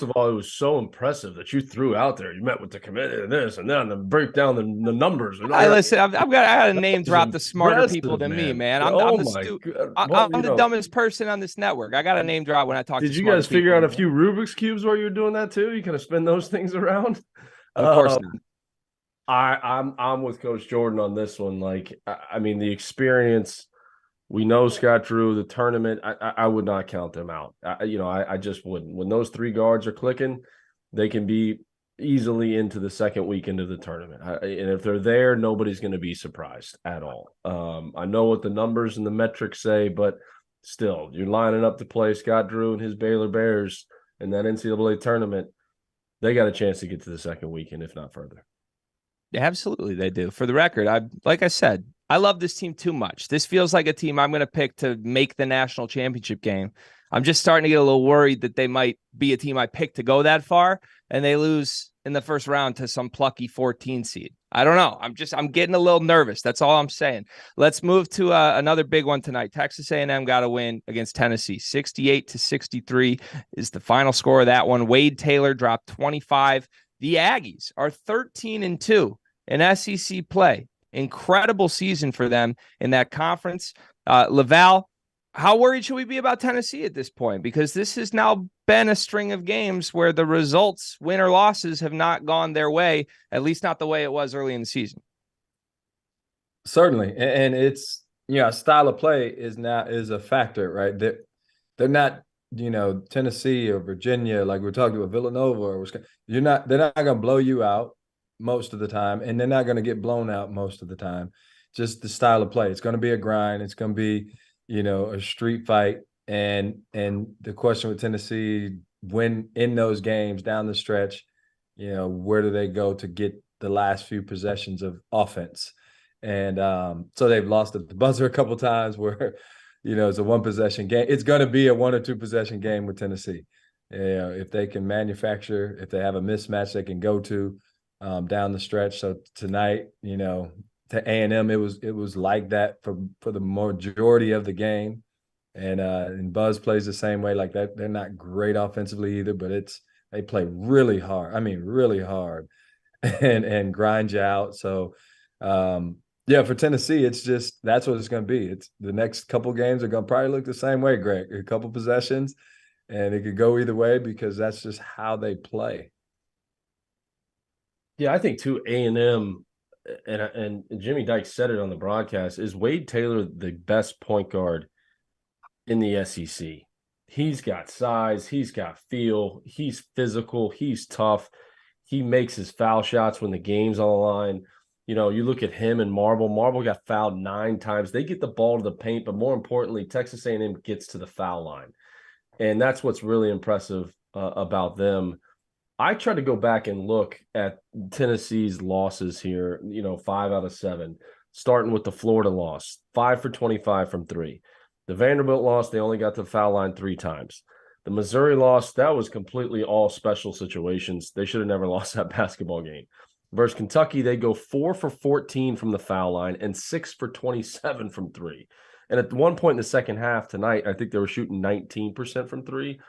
of all, it was so impressive that you threw out there. You met with the committee and this and then to break down the numbers. Listen, I got to name drop the smarter people than me, man. I'm the dumbest person on this network. I got to name drop when I talk. Did you guys figure out a few Rubik's cubes while you were doing that too? You kind of spin those things around. Of course not. I'm with Coach Jordan on this one. Like, I mean, the experience. We know Scott Drew, the tournament. I would not count them out. I just wouldn't. When those three guards are clicking, they can be easily into the second weekend of the tournament. And if they're there, nobody's going to be surprised at all. I know what the numbers and the metrics say, but still, you're lining up to play Scott Drew and his Baylor Bears in that NCAA tournament. They got a chance to get to the second weekend, if not further. Yeah, absolutely, they do. For the record, like I said, I love this team too much. This feels like a team I'm going to pick to make the national championship game. I'm just starting to get a little worried that they might be a team I pick to go that far, and they lose in the first round to some plucky 14 seed. I don't know. I'm getting a little nervous. That's all I'm saying. Let's move to another big one tonight. Texas A&M got a win against Tennessee. 68-63 is the final score of that one. Wade Taylor dropped 25. The Aggies are 13-2 in SEC play. Incredible season for them in that conference. LaVall, how worried should we be about Tennessee at this point? Because this has now been a string of games where the results, win or losses, have not gone their way, at least not the way it was early in the season. Certainly. And it's, style of play is a factor, right? They're not, Tennessee or Virginia, like we're talking about Villanova or Wisconsin. They're not going to blow you out most of the time, and they're not going to get blown out most of the time. Just the style of play. It's going to be a grind. It's going to be, a street fight. And the question with Tennessee, when in those games down the stretch, where do they go to get the last few possessions of offense? And so they've lost at the buzzer a couple of times where, it's a one possession game. It's going to be a 1 or 2 possession game with Tennessee. If they can manufacture, if they have a mismatch they can go to down the stretch. So tonight, to A&M, it was like that for the majority of the game. And Buzz plays the same way like that. They're not great offensively either, but they play really hard. I mean, really hard and grind you out. So, for Tennessee, it's just that's what it's going to be. It's the next couple games are going to probably look the same way, Greg. A couple possessions, and it could go either way because that's just how they play. Yeah, I think too, A&M, and Jimmy Dykes said it on the broadcast, is Wade Taylor the best point guard in the SEC? He's got size, he's got feel, he's physical, he's tough. He makes his foul shots when the game's on the line. You look at him and Marble. Marble got fouled 9 times. They get the ball to the paint, but more importantly, Texas A&M gets to the foul line. And that's what's really impressive about them. I try to go back and look at Tennessee's losses here, 5 out of 7, starting with the Florida loss, 5 for 25 from 3. The Vanderbilt loss, they only got to the foul line 3 times. The Missouri loss, that was completely all special situations. They should have never lost that basketball game. Versus Kentucky, they go 4 for 14 from the foul line and 6 for 27 from 3. And at one point in the second half tonight, I think they were shooting 19% from 3.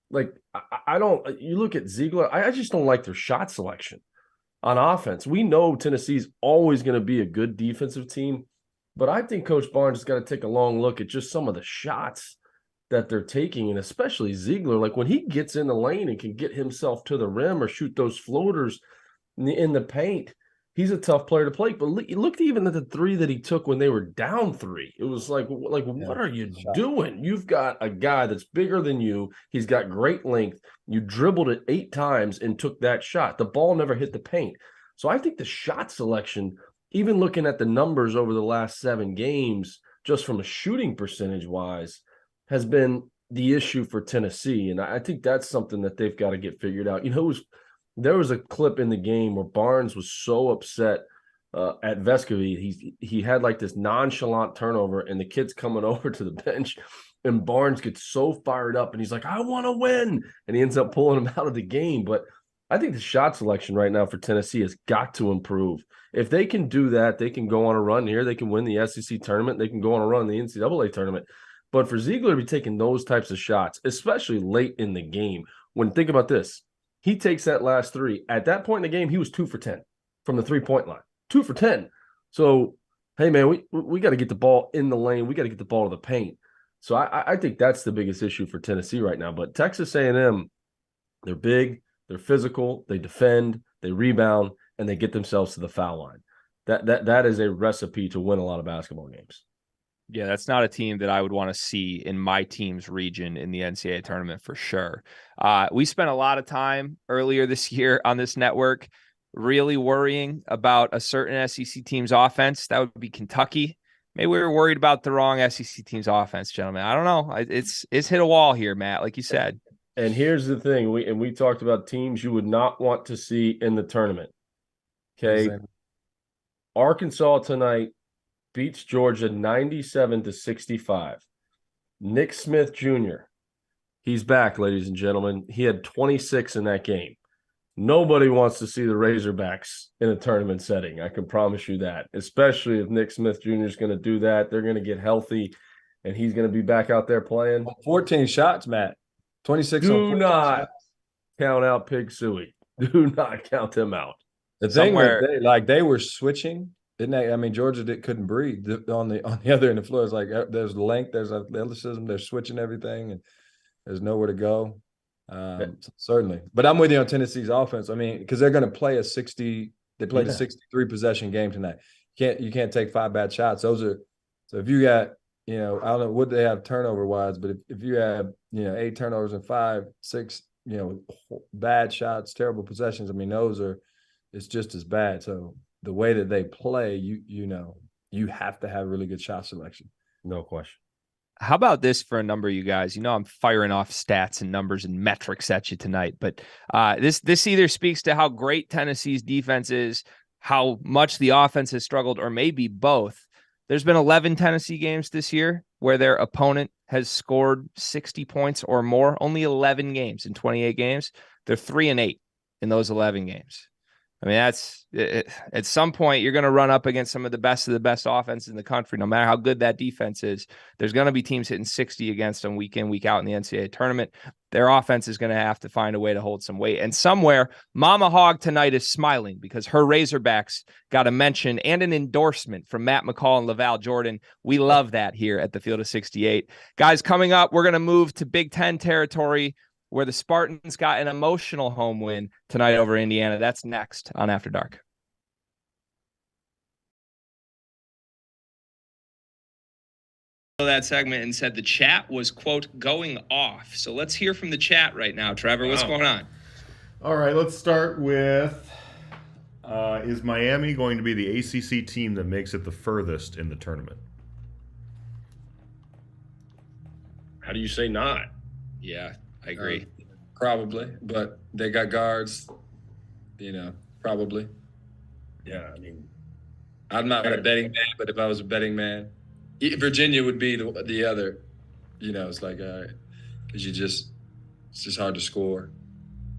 Like, you look at Ziegler, I just don't like their shot selection on offense. We know Tennessee's always going to be a good defensive team, but I think Coach Barnes has got to take a long look at just some of the shots that they're taking, and especially Ziegler. Like, when he gets in the lane and can get himself to the rim or shoot those floaters in the paint, he's a tough player to play. But look even at the 3 that he took when they were down 3. It was like what are you doing? You've got a guy that's bigger than you. He's got great length. You dribbled it 8 times and took that shot. The ball never hit the paint. So I think the shot selection, even looking at the numbers over the last 7 games, just from a shooting percentage wise, has been the issue for Tennessee. And I think that's something that they've got to get figured out. There was a clip in the game where Barnes was so upset at Vescovi. He had like this nonchalant turnover, and the kid's coming over to the bench, and Barnes gets so fired up, and he's like, I want to win. And he ends up pulling him out of the game. But I think the shot selection right now for Tennessee has got to improve. If they can do that, they can go on a run here. They can win the SEC tournament. They can go on a run in the NCAA tournament. But for Ziegler to be taking those types of shots, especially late in the game, think about this. He takes that last 3. At that point in the game, he was 2 for 10 from the 3-point line. 2 for 10. So, hey, man, we got to get the ball in the lane. We got to get the ball to the paint. So I think that's the biggest issue for Tennessee right now. But Texas A&M, they're big, they're physical, they defend, they rebound, and they get themselves to the foul line. That is a recipe to win a lot of basketball games. Yeah, that's not a team that I would want to see in my team's region in the NCAA tournament for sure. We spent a lot of time earlier this year on this network really worrying about a certain SEC team's offense. That would be Kentucky. Maybe we were worried about the wrong SEC team's offense, gentlemen. I don't know. It's hit a wall here, Matt, like you said. And here's the thing. We talked about teams you would not want to see in the tournament. Okay. Exactly. Arkansas tonight beats Georgia 97-65. Nick Smith Jr., he's back, ladies and gentlemen. He had 26 in that game. Nobody wants to see the Razorbacks in a tournament setting. I can promise you that, especially if Nick Smith Jr. is going to do that. They're going to get healthy, and he's going to be back out there playing. 14 shots, Matt. 26 on 14 Do not shots. count out Pig Suey. Do not count them out. The thing was, they were switching. Didn't they? I mean, Georgia couldn't breathe on the other end of the floor. It's like there's length, there's athleticism, they're switching everything, and there's nowhere to go. Certainly, but I'm with you on Tennessee's offense. I mean, because they're going to play a 60. They played a 63 possession game tonight. You can't take 5 bad shots. Those are so if you got I don't know what they have turnover wise, but if you have 8 turnovers and 5, 6 bad shots, terrible possessions. I mean, it's just as bad. So the way that they play, you have to have really good shot selection. No question. How about this for a number, you guys? I'm firing off stats and numbers and metrics at you tonight, but this either speaks to how great Tennessee's defense is, how much the offense has struggled, or maybe both. There's been 11 Tennessee games this year where their opponent has scored 60 points or more. Only 11 games in 28 games. They're 3-8 in those 11 games. I mean, that's at some point you're going to run up against some of the best offenses in the country. No matter how good that defense is, there's going to be teams hitting 60 against them week in, week out in the NCAA tournament. Their offense is going to have to find a way to hold some weight. And somewhere, Mama Hog tonight is smiling because her Razorbacks got a mention and an endorsement from Matt McCall and LaVall Jordan. We love that here at the Field of 68. Guys, coming up, we're going to move to Big Ten territory, where the Spartans got an emotional home win tonight over Indiana. That's next on After Dark. That segment and said the chat was, quote, going off. So let's hear from the chat right now. Trevor, what's going on? All right, let's start with, is Miami going to be the ACC team that makes it the furthest in the tournament? How do you say not? Yeah, I agree. Probably, but they got guards, probably. Yeah, I mean, I'm not a betting man, but if I was a betting man, Virginia would be the other. It's like, all right, because it's just hard to score.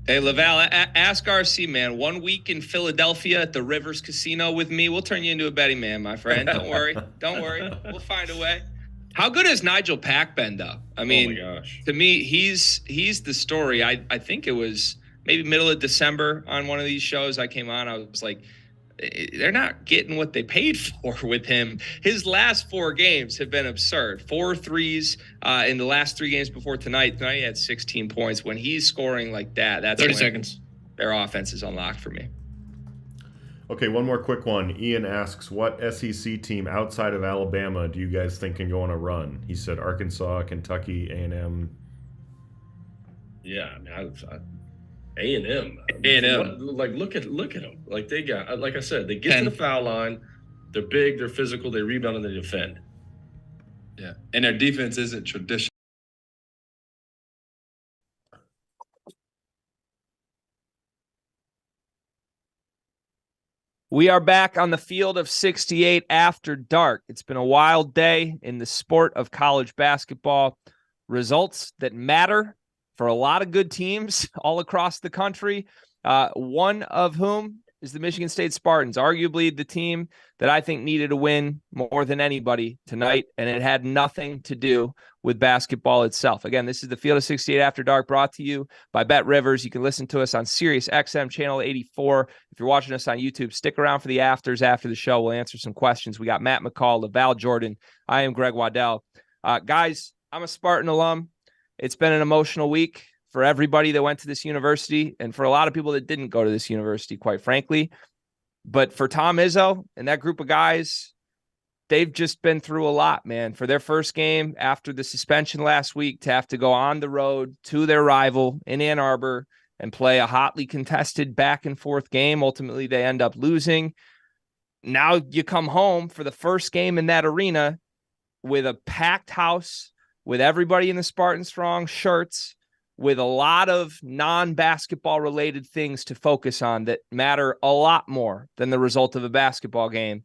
Hey, LaVall, ask RC, man. 1 week in Philadelphia at the Rivers Casino with me. We'll turn you into a betting man, my friend. Don't worry. Don't worry. We'll find a way. How good has Nigel Pack been, though? I mean, oh my gosh. To me, he's the story. I think it was maybe middle of December on one of these shows I came on. I was like, they're not getting what they paid for with him. His last 4 games have been absurd. 4 threes in the last 3 games before tonight. Tonight he had 16 points. When he's scoring like that, that's 30 seconds. Their offense is unlocked for me. Okay, one more quick one. Ian asks, what SEC team outside of Alabama do you guys think can go on a run? He said Arkansas, Kentucky, A&M. Yeah, I mean, A&M. A&M. Like, look at them. Like, they got, like I said, they get to the foul line. They're big, they're physical, they rebound, and they defend. Yeah, and their defense isn't traditional. We are back on the Field of 68 after dark. It's been a wild day in the sport of college basketball. Results that matter for a lot of good teams all across the country. One of whom is the Michigan State Spartans, arguably the team that I think needed a win more than anybody tonight, and it had nothing to do with basketball itself. Again, this is the Field of 68 After Dark, brought to you by Bet Rivers. You can listen to us on Sirius XM Channel 84. If you're watching us on YouTube, stick around for the afters after the show. We'll answer some questions. We got Matt McCall, LaVall Jordan. I am Greg Waddell. Guys, I'm a Spartan alum. It's been an emotional week for everybody that went to this university, and for a lot of people that didn't go to this university, quite frankly. But for Tom Izzo and that group of guys, they've just been through a lot, man. For their first game after the suspension last week to have to go on the road to their rival in Ann Arbor and play a hotly contested back and forth game. Ultimately, they end up losing. Now you come home for the first game in that arena with a packed house, with everybody in the Spartan Strong shirts, with a lot of non-basketball related things to focus on that matter a lot more than the result of a basketball game.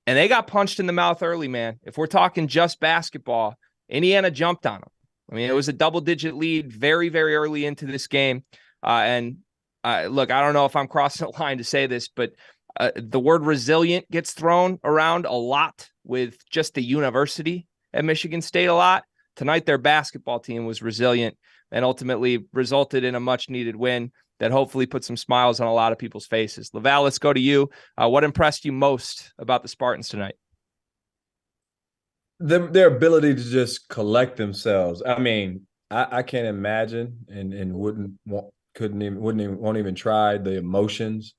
And they got punched in the mouth early, man. If we're talking just basketball, Indiana jumped on them. I mean, it was a double-digit lead very, very early into this game. Look, I don't know if I'm crossing the line to say this, but the word resilient gets thrown around a lot with just the university at Michigan State a lot. Tonight, their basketball team was resilient and ultimately resulted in a much-needed win that hopefully put some smiles on a lot of people's faces. LaVall, let's go to you. What impressed you most about the Spartans tonight? Their ability to just collect themselves. I mean, I can't imagine and won't even try the emotions.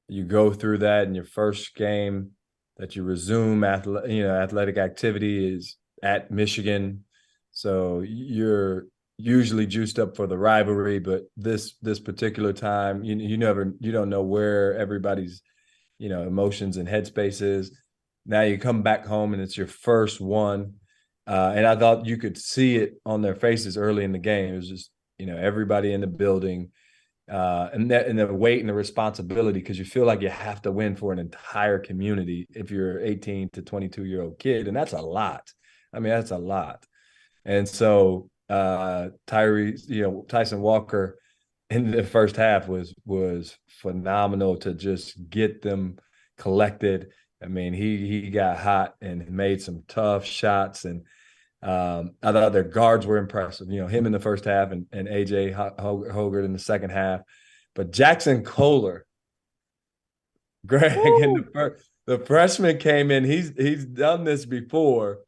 You go through that in your first game, that you resume athletic activity is at Michigan. So you're usually juiced up for the rivalry, but this particular time, you don't know where everybody's, emotions and headspace is. Now you come back home and it's your first one. And I thought you could see it on their faces early in the game. It was just, everybody in the building, and the weight and the responsibility, because you feel like you have to win for an entire community if you're 18 to 22-year-old kid. And that's a lot. I mean, that's a lot. And so Tyson Walker in the first half was phenomenal to just get them collected. I mean, he got hot and made some tough shots, and I thought their guards were impressive. Him in the first half and AJ Hoggard in the second half. But Jackson Kohler, Greg, and the freshman came in. He's done this before.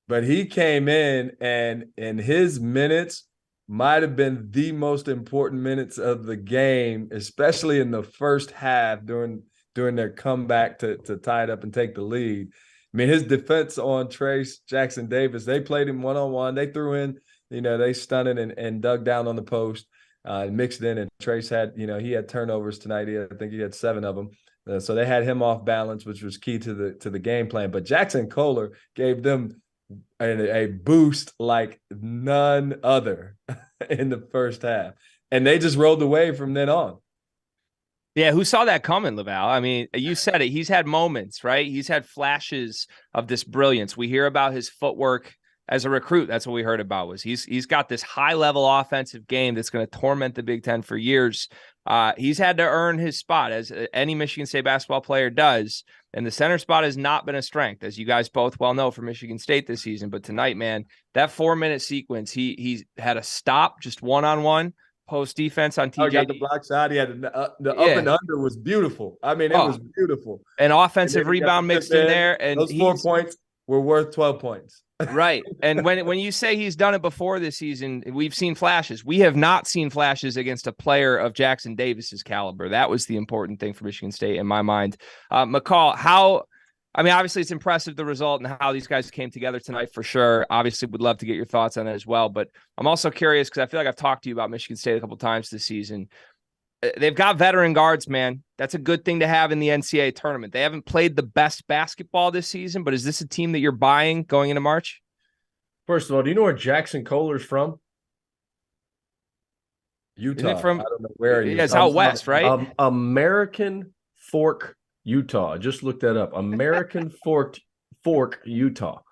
But he came in and his minutes might have been the most important minutes of the game, especially in the first half during their comeback to tie it up and take the lead. I mean, his defense on Trace Jackson Davis, they played him one-on-one. They threw in, they stunted and dug down on the post, and mixed in. And Trace had, he had turnovers tonight. I think he had 7 of them. So they had him off balance, which was key to the game plan. But Jackson Kohler gave them a boost like none other in the first half. And they just rolled away from then on. Yeah, who saw that coming, LaVall? I mean, you said it. He's had moments, right? He's had flashes of this brilliance. We hear about his footwork as a recruit. That's what we heard about. Was he's got this high-level offensive game that's going to torment the Big Ten for years. He's had to earn his spot, as any Michigan State basketball player does. And the center spot has not been a strength, as you guys both well know, for Michigan State this season. But tonight, man, that 4-minute sequence, he had a stop, just one-on-one, post defense on TJ. Got the block shot. He had the up and under was beautiful. I mean, it was beautiful. An offensive rebound mixed in there. And those 4 points were worth 12 points. Right. And when you say he's done it before this season, we've seen flashes. We have not seen flashes against a player of Jackson Davis's caliber. That was the important thing for Michigan State in my mind. McCall, obviously it's impressive, the result and how these guys came together tonight for sure. Obviously would love to get your thoughts on that as well. But I'm also curious because I feel like I've talked to you about Michigan State a couple of times this season. They've got veteran guards, man. That's a good thing to have in the NCAA tournament. They haven't played the best basketball this season, but is this a team that you're buying going into March? First of all, do you know where Jackson Kohler's from? Utah. Isn't it from, I don't know where. It's out west, right? American Fork, Utah. I just looked that up. American Fork, Utah.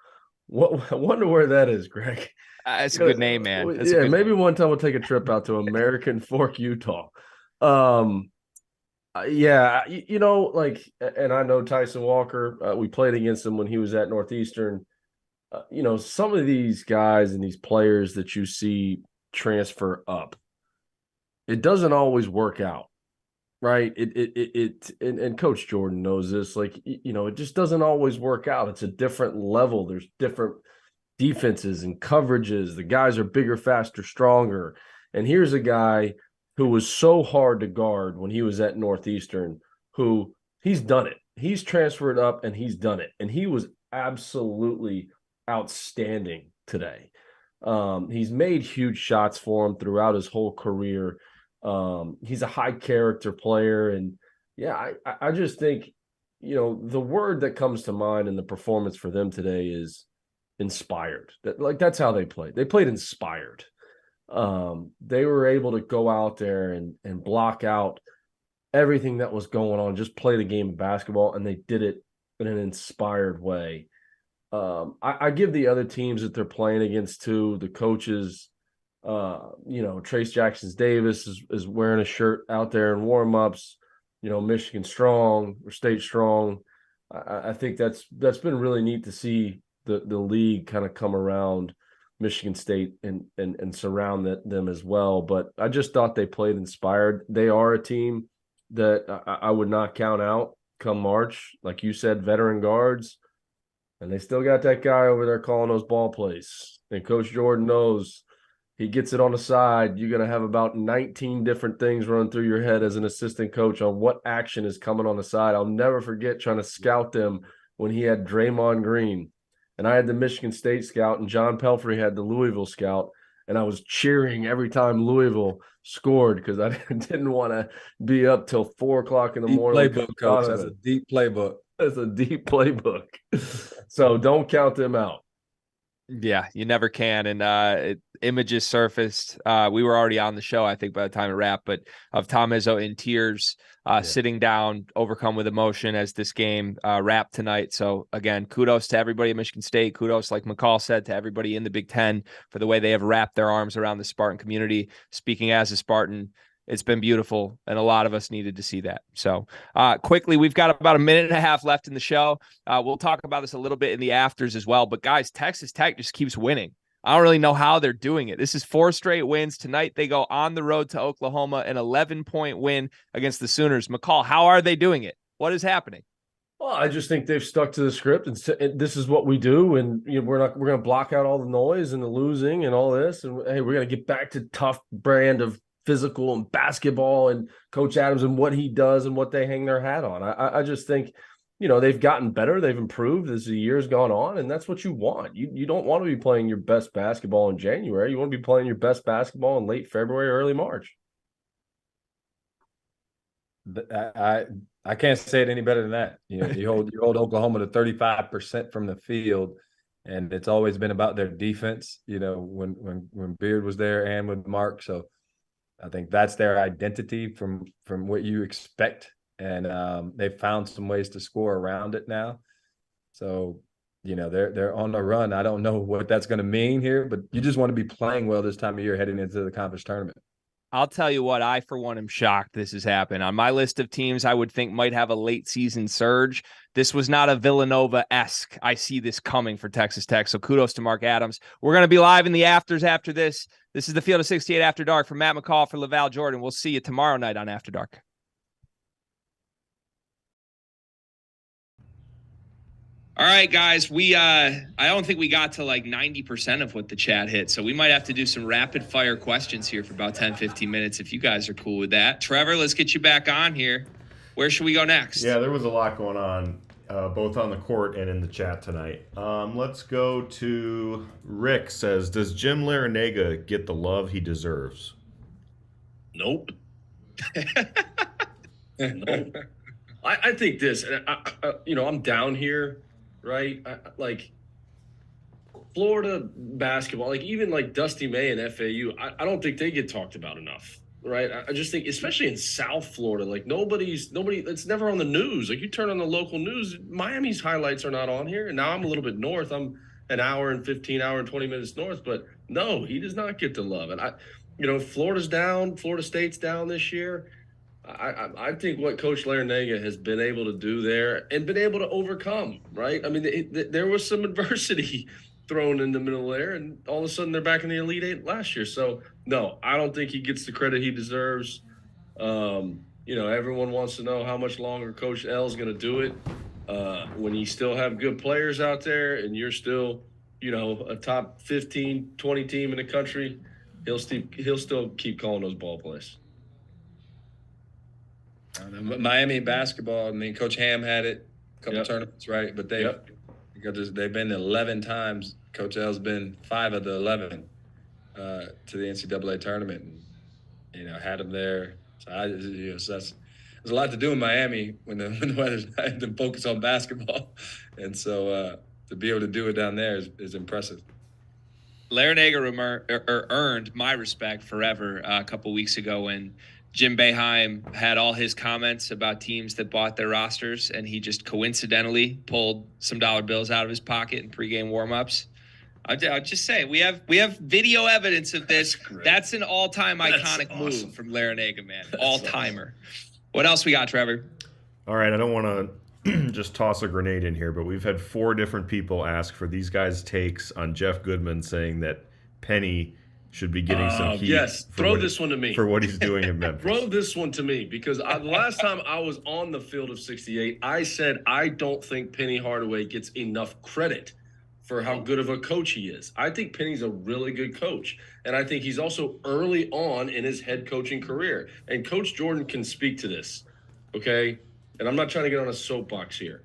I wonder where that is, Greg. It's a good name, man. Maybe one time we'll take a trip out to American Fork, Utah. And I know Tyson Walker. We played against him when he was at Northeastern. Some of these guys and these players that you see transfer up, it doesn't always work out, right? And Coach Jordan knows this. It just doesn't always work out. It's a different level. There's different defenses and coverages. The guys are bigger, faster, stronger. And here's a guy who was so hard to guard when he was at Northeastern, who he's done it. He's transferred up and he's done it. And he was absolutely outstanding today. He's made huge shots for him throughout his whole career. He's a high character player. And yeah, I just think, the word that comes to mind in the performance for them today is inspired. That's how they played. They played inspired. They were able to go out there and block out everything that was going on, just play the game of basketball, and they did it in an inspired way. I give the other teams that they're playing against too, the coaches, Trace Jackson-Davis is wearing a shirt out there in warm-ups, Michigan strong or state strong. I think that's been really neat to see the league kind of come around Michigan State and surround them as well. But I just thought they played inspired. They are a team that I would not count out come March. Like you said, veteran guards, and they still got that guy over there calling those ball plays. And Coach Jordan knows he gets it on the side. You're going to have about 19 different things run through your head as an assistant coach on what action is coming on the side. I'll never forget trying to scout them when he had Draymond Green. And I had the Michigan State scout, and John Pelfrey had the Louisville scout. And I was cheering every time Louisville scored because I didn't want to be up till 4 o'clock in the morning. Playbook, coach. That's a deep playbook. That's a deep playbook. So don't count them out. Yeah, you never can. And images surfaced. We were already on the show, I think, by the time it wrapped, but of Tom Izzo in tears, sitting down, overcome with emotion as this game wrapped tonight. So again, kudos to everybody at Michigan State. Kudos, like McCall said, to everybody in the Big Ten for the way they have wrapped their arms around the Spartan community. Speaking as a Spartan, it's been beautiful, and a lot of us needed to see that. So quickly, we've got about a minute and a half left in the show. We'll talk about this a little bit in the afters as well. But guys, Texas Tech just keeps winning. I don't really know how they're doing it. This is 4 straight wins. Tonight, they go on the road to Oklahoma, an 11-point win against the Sooners. McCall, how are they doing it? What is happening? Well, I just think they've stuck to the script, and this is what we do. And we're going to block out all the noise and the losing and all this. And hey, we're going to get back to tough brand of physical and basketball and Coach Adams and what he does and what they hang their hat on. I just think, they've gotten better. They've improved as the year's gone on, and that's what you want. You don't want to be playing your best basketball in January. You want to be playing your best basketball in late February, early March. I can't say it any better than that. You hold Oklahoma to 35% from the field, and it's always been about their defense. When Beard was there and with Mark, so I think that's their identity from what you expect. And they've found some ways to score around it now. So, they're on the run. I don't know what that's going to mean here, but you just want to be playing well this time of year heading into the conference tournament. I'll tell you what, I, for one, am shocked this has happened. On my list of teams I would think might have a late season surge, this was not a Villanova-esque. I see this coming for Texas Tech. So kudos to Mark Adams. We're going to be live in the afters after this. This is the Field of 68 After Dark. For Matt McCall, for LaVall Jordan. We'll see you tomorrow night on After Dark. All right, guys, I don't think we got to like 90% of what the chat hit, so we might have to do some rapid fire questions here for about 10, 15 minutes if you guys are cool with that. Trevor, let's get you back on here. Where should we go next? Yeah, there was a lot going on, both on the court and in the chat tonight. Let's go to Rick says, does Jim Larinaga get the love he deserves? Nope. Nope. I think this, I'm down here. Right? Like Florida basketball, like even like Dusty May and FAU, I don't think they get talked about enough. Right? I just think, especially in South Florida, like nobody, it's never on the news. Like you turn on the local news, Miami's highlights are not on here. And now I'm a little bit north. I'm an hour and 20 minutes north, but no, he does not get the love. And Florida's down, Florida State's down this year. I think what Coach Larinaga has been able to do there and been able to overcome, right? I mean, there was some adversity thrown in the middle there, and all of a sudden they're back in the Elite Eight last year. So, no, I don't think he gets the credit he deserves. Everyone wants to know how much longer Coach L is going to do it when you still have good players out there and you're still, a top 15, 20 team in the country. He'll still keep calling those ball plays. Miami basketball, I mean, Coach Ham had it a couple tournaments, right? But because they've been 11 times. Coach L's been 5 of the 11 to the NCAA tournament, and had them there. So so there's a lot to do in Miami when the weather's nice to focus on basketball, and so to be able to do it down there is impressive. Larinaga earned my respect forever a couple weeks ago when Jim Boeheim had all his comments about teams that bought their rosters, and he just coincidentally pulled some dollar bills out of his pocket in pregame warmups. I'll just say we have video evidence of this. That's an all-time iconic move from Larinaga, man. All-timer. What else we got, Trevor? All right, I don't want to just toss a grenade in here, but we've had 4 different people ask for these guys' takes on Jeff Goodman saying that Penny should be getting some heat. Yes, throw this one to me. For what he's doing in Memphis. Throw this one to me, because the last time I was on the field of 68, I said I don't think Penny Hardaway gets enough credit for how good of a coach he is. I think Penny's a really good coach, and I think he's also early on in his head coaching career. And Coach Jordan can speak to this, okay? And I'm not trying to get on a soapbox here.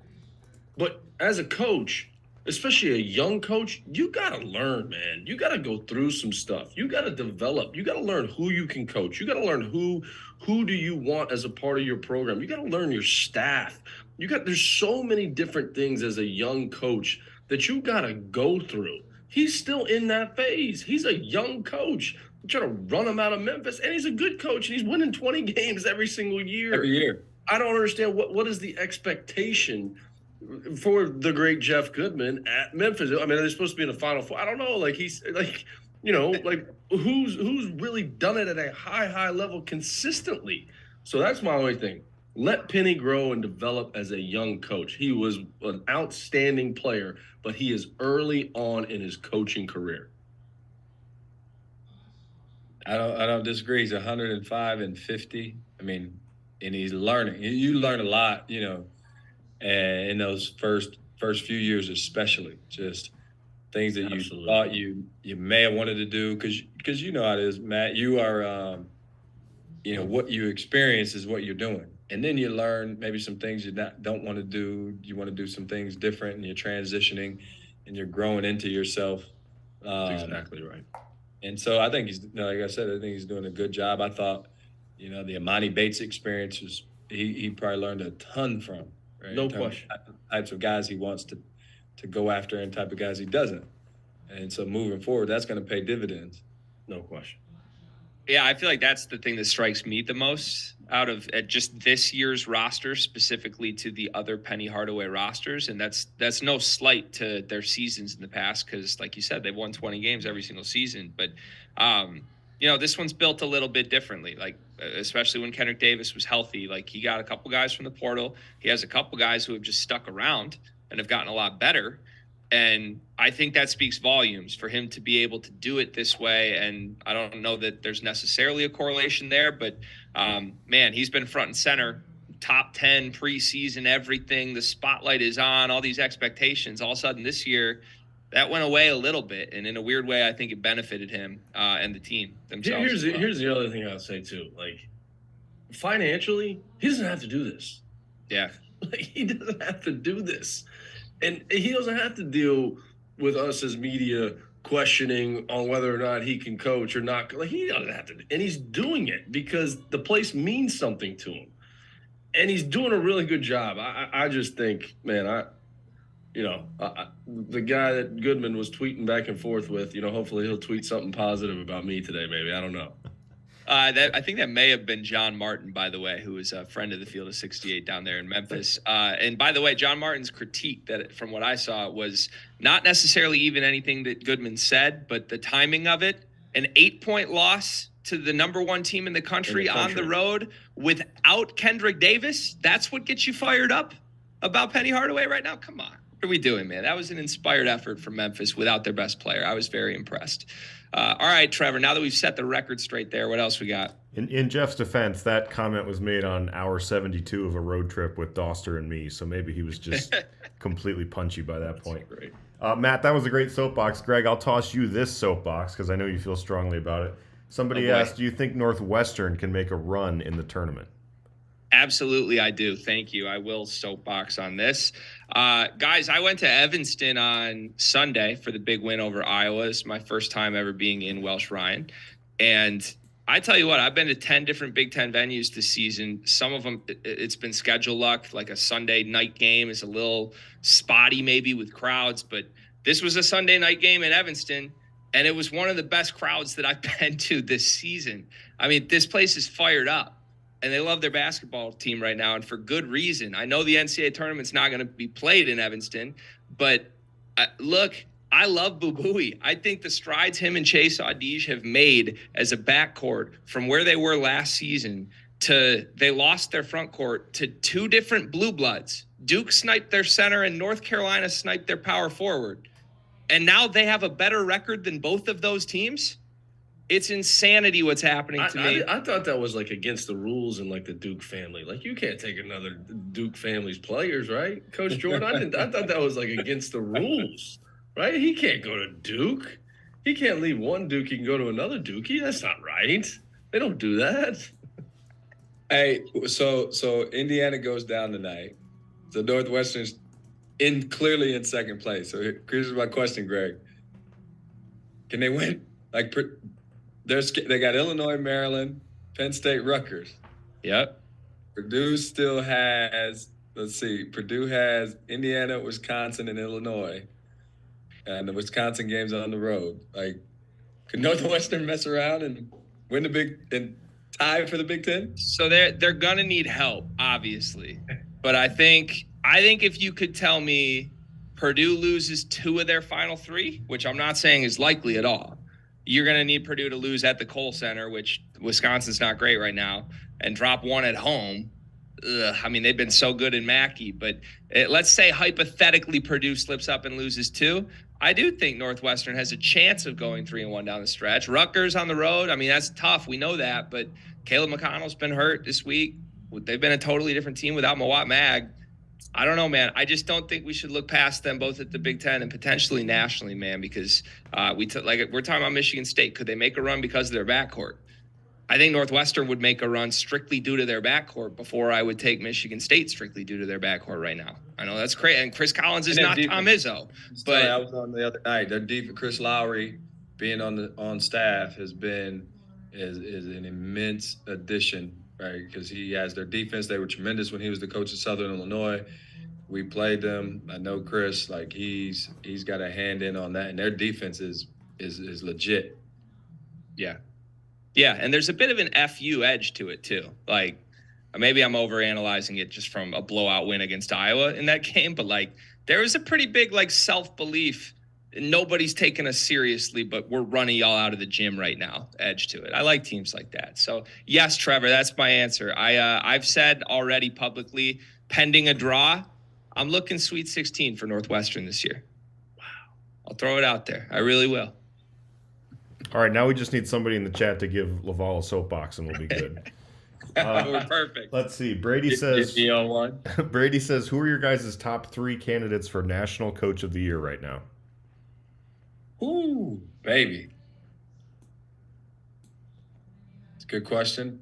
But as a coach, especially a young coach, you got to learn, man. You got to go through some stuff. You got to develop. You got to learn who you can coach. You got to learn who do you want as a part of your program. You got to learn your staff. There's so many different things as a young coach that you got to go through. He's still in that phase. He's a young coach. I'm trying to run him out of Memphis, and he's a good coach, and he's winning 20 games every single year. Every year. I don't understand what is the expectation for the great Jeff Goodman at Memphis. I mean, they're supposed to be in the Final Four. I don't know. Like, he's like, who's really done it at a high level consistently? So that's my only thing. Let Penny grow and develop as a young coach. He was an outstanding player, but he is early on in his coaching career. I don't disagree. He's 105 and 50. I mean, and he's learning. You learn a lot, and in those first few years, especially, just things that you thought you may have wanted to do, because you know how it is, Matt. You are, what you experience is what you're doing. And then you learn maybe some things you don't want to do. You want to do some things different, and you're transitioning, and you're growing into yourself. That's exactly right. And so I think like I said, I think he's doing a good job. I thought, the Imani Bates experience was he probably learned a ton from. Right? No question. Types of guys he wants to go after and type of guys he doesn't. And so moving forward, that's going to pay dividends. No question. Yeah, I feel like that's the thing that strikes me the most out of just this year's roster, specifically to the other Penny Hardaway rosters. And that's no slight to their seasons in the past, because like you said, they've won 20 games every single season. But, this one's built a little bit differently, like especially when Kendrick Davis was healthy. Like, he got a couple guys from the portal. He has a couple guys who have just stuck around and have gotten a lot better. And I think that speaks volumes for him to be able to do it this way. And I don't know that there's necessarily a correlation there, but man, he's been front and center, top 10 preseason, everything. The spotlight is on, all these expectations. All of a sudden this year, that went away a little bit. And in a weird way, I think it benefited him and the team themselves. Here's the other thing I'll say too. Like, financially, he doesn't have to do this. Yeah. Like, he doesn't have to do this. And he doesn't have to deal with us as media questioning on whether or not he can coach or not. Like, he doesn't have to. And he's doing it because the place means something to him. And he's doing a really good job. I just think, man, the guy that Goodman was tweeting back and forth with, hopefully he'll tweet something positive about me today, maybe. I don't know. I think that may have been John Martin, by the way, who is a friend of the Field of 68 down there in Memphis. And by the way, John Martin's critique, that from what I saw, was not necessarily even anything that Goodman said, but the timing of it. An 8-point loss to the number 1 team in the country on the road without Kendrick Davis. That's what gets you fired up about Penny Hardaway right now? Come on. What are we doing, man? That was an inspired effort from Memphis without their best player. I was very impressed. All right, Trevor, now that we've set the record straight there, what else we got? In Jeff's defense, that comment was made on hour 72 of a road trip with Doster and me, so maybe he was just completely punchy by that point. Great. Matt, that was a great soapbox. Greg, I'll toss you this soapbox because I know you feel strongly about it. Somebody asked, do you think Northwestern can make a run in the tournament? Absolutely, I do. Thank you. I will soapbox on this. Guys, I went to Evanston on Sunday for the big win over Iowa. It's my first time ever being in Welsh Ryan. And I tell you what, I've been to 10 different Big Ten venues this season. Some of them, it's been schedule luck, like a Sunday night game is a little spotty maybe with crowds. But this was a Sunday night game in Evanston, and it was one of the best crowds that I've been to this season. I mean, this place is fired up. And they love their basketball team right now, and for good reason. I know the NCAA tournament's not going to be played in Evanston, but look, I love Boo Buie. I think the strides him and Chase Audige have made as a backcourt from where they were last season to they lost their front court to two different blue bloods. Duke sniped their center and North Carolina sniped their power forward. And now they have a better record than both of those teams. It's insanity what's happening to me. I thought that was like against the rules in like the Duke family. Like you can't take another Duke family's players, right? Coach Jordan, I thought that was like against the rules, right? He can't go to Duke. He can't leave one Duke. He can go to another Dookie. That's not right. They don't do that. Hey, so Indiana goes down tonight. So Northwestern's clearly in second place. So here's my question, Greg. Can they win? Like they got Illinois, Maryland, Penn State, Rutgers. Yep. Purdue still has, Purdue has Indiana, Wisconsin, and Illinois. And the Wisconsin game's on the road. Like, could Northwestern mess around and win the and tie for the Big Ten? So they're gonna need help, obviously. But I think if you could tell me Purdue loses 2 of their final 3, which I'm not saying is likely at all, you're going to need Purdue to lose at the Kohl Center, which Wisconsin's not great right now, and drop 1 at home. I mean, they've been so good in Mackey, but let's say hypothetically Purdue slips up and loses 2. I do think Northwestern has a chance of going 3-1 down the stretch. Rutgers on the road, I mean, that's tough. We know that, but Caleb McConnell's been hurt this week. They've been a totally different team without Mawat Mag. I don't know, man. I just don't think we should look past them both at the Big Ten and potentially nationally, man, because we're talking about Michigan State. Could they make a run because of their backcourt? I think Northwestern would make a run strictly due to their backcourt before I would take Michigan State strictly due to their backcourt right now. I know that's crazy. And Chris Collins is not Tom Izzo. But I was on the other night. Their defense, Chris Lowry being on staff is an immense addition, right? Because he has their defense. They were tremendous when he was the coach of Southern Illinois. We played them. I know Chris, like he's got a hand in on that, and their defense is legit. Yeah. Yeah, and there's a bit of an FU edge to it too. Like maybe I'm overanalyzing it just from a blowout win against Iowa in that game, but like there was a pretty big like self-belief. Nobody's taking us seriously, but we're running y'all out of the gym right now. Edge to it. I like teams like that. So yes, Trevor, that's my answer. I've said already publicly, pending a draw, I'm looking Sweet 16 for Northwestern this year. Wow. I'll throw it out there. I really will. All right, now we just need somebody in the chat to give LaVall a soapbox, and we'll be good. We're perfect. Let's see. Brady says, Get me on one. Brady says, who are your guys' top 3 candidates for National Coach of the Year right now? Ooh, baby. It's a good question.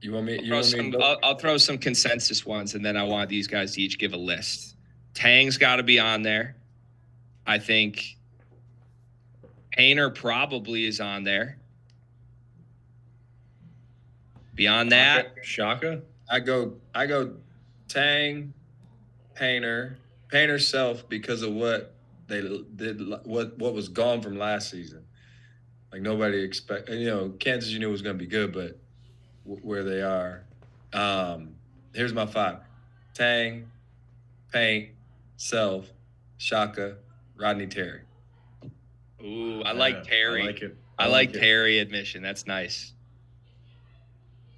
You want me? I'll throw some consensus ones, and then I want these guys to each give a list. Tang's got to be on there. I think Painter probably is on there. Beyond that, Shaka. I go Tang, Painter self because of what they did, what was gone from last season. Like nobody Kansas you knew was going to be good, but where they are. Here's my 5: Tang, Paint, Self, Shaka, Rodney Terry. Ooh, I like Terry. I like it. I like Terry admission. That's nice.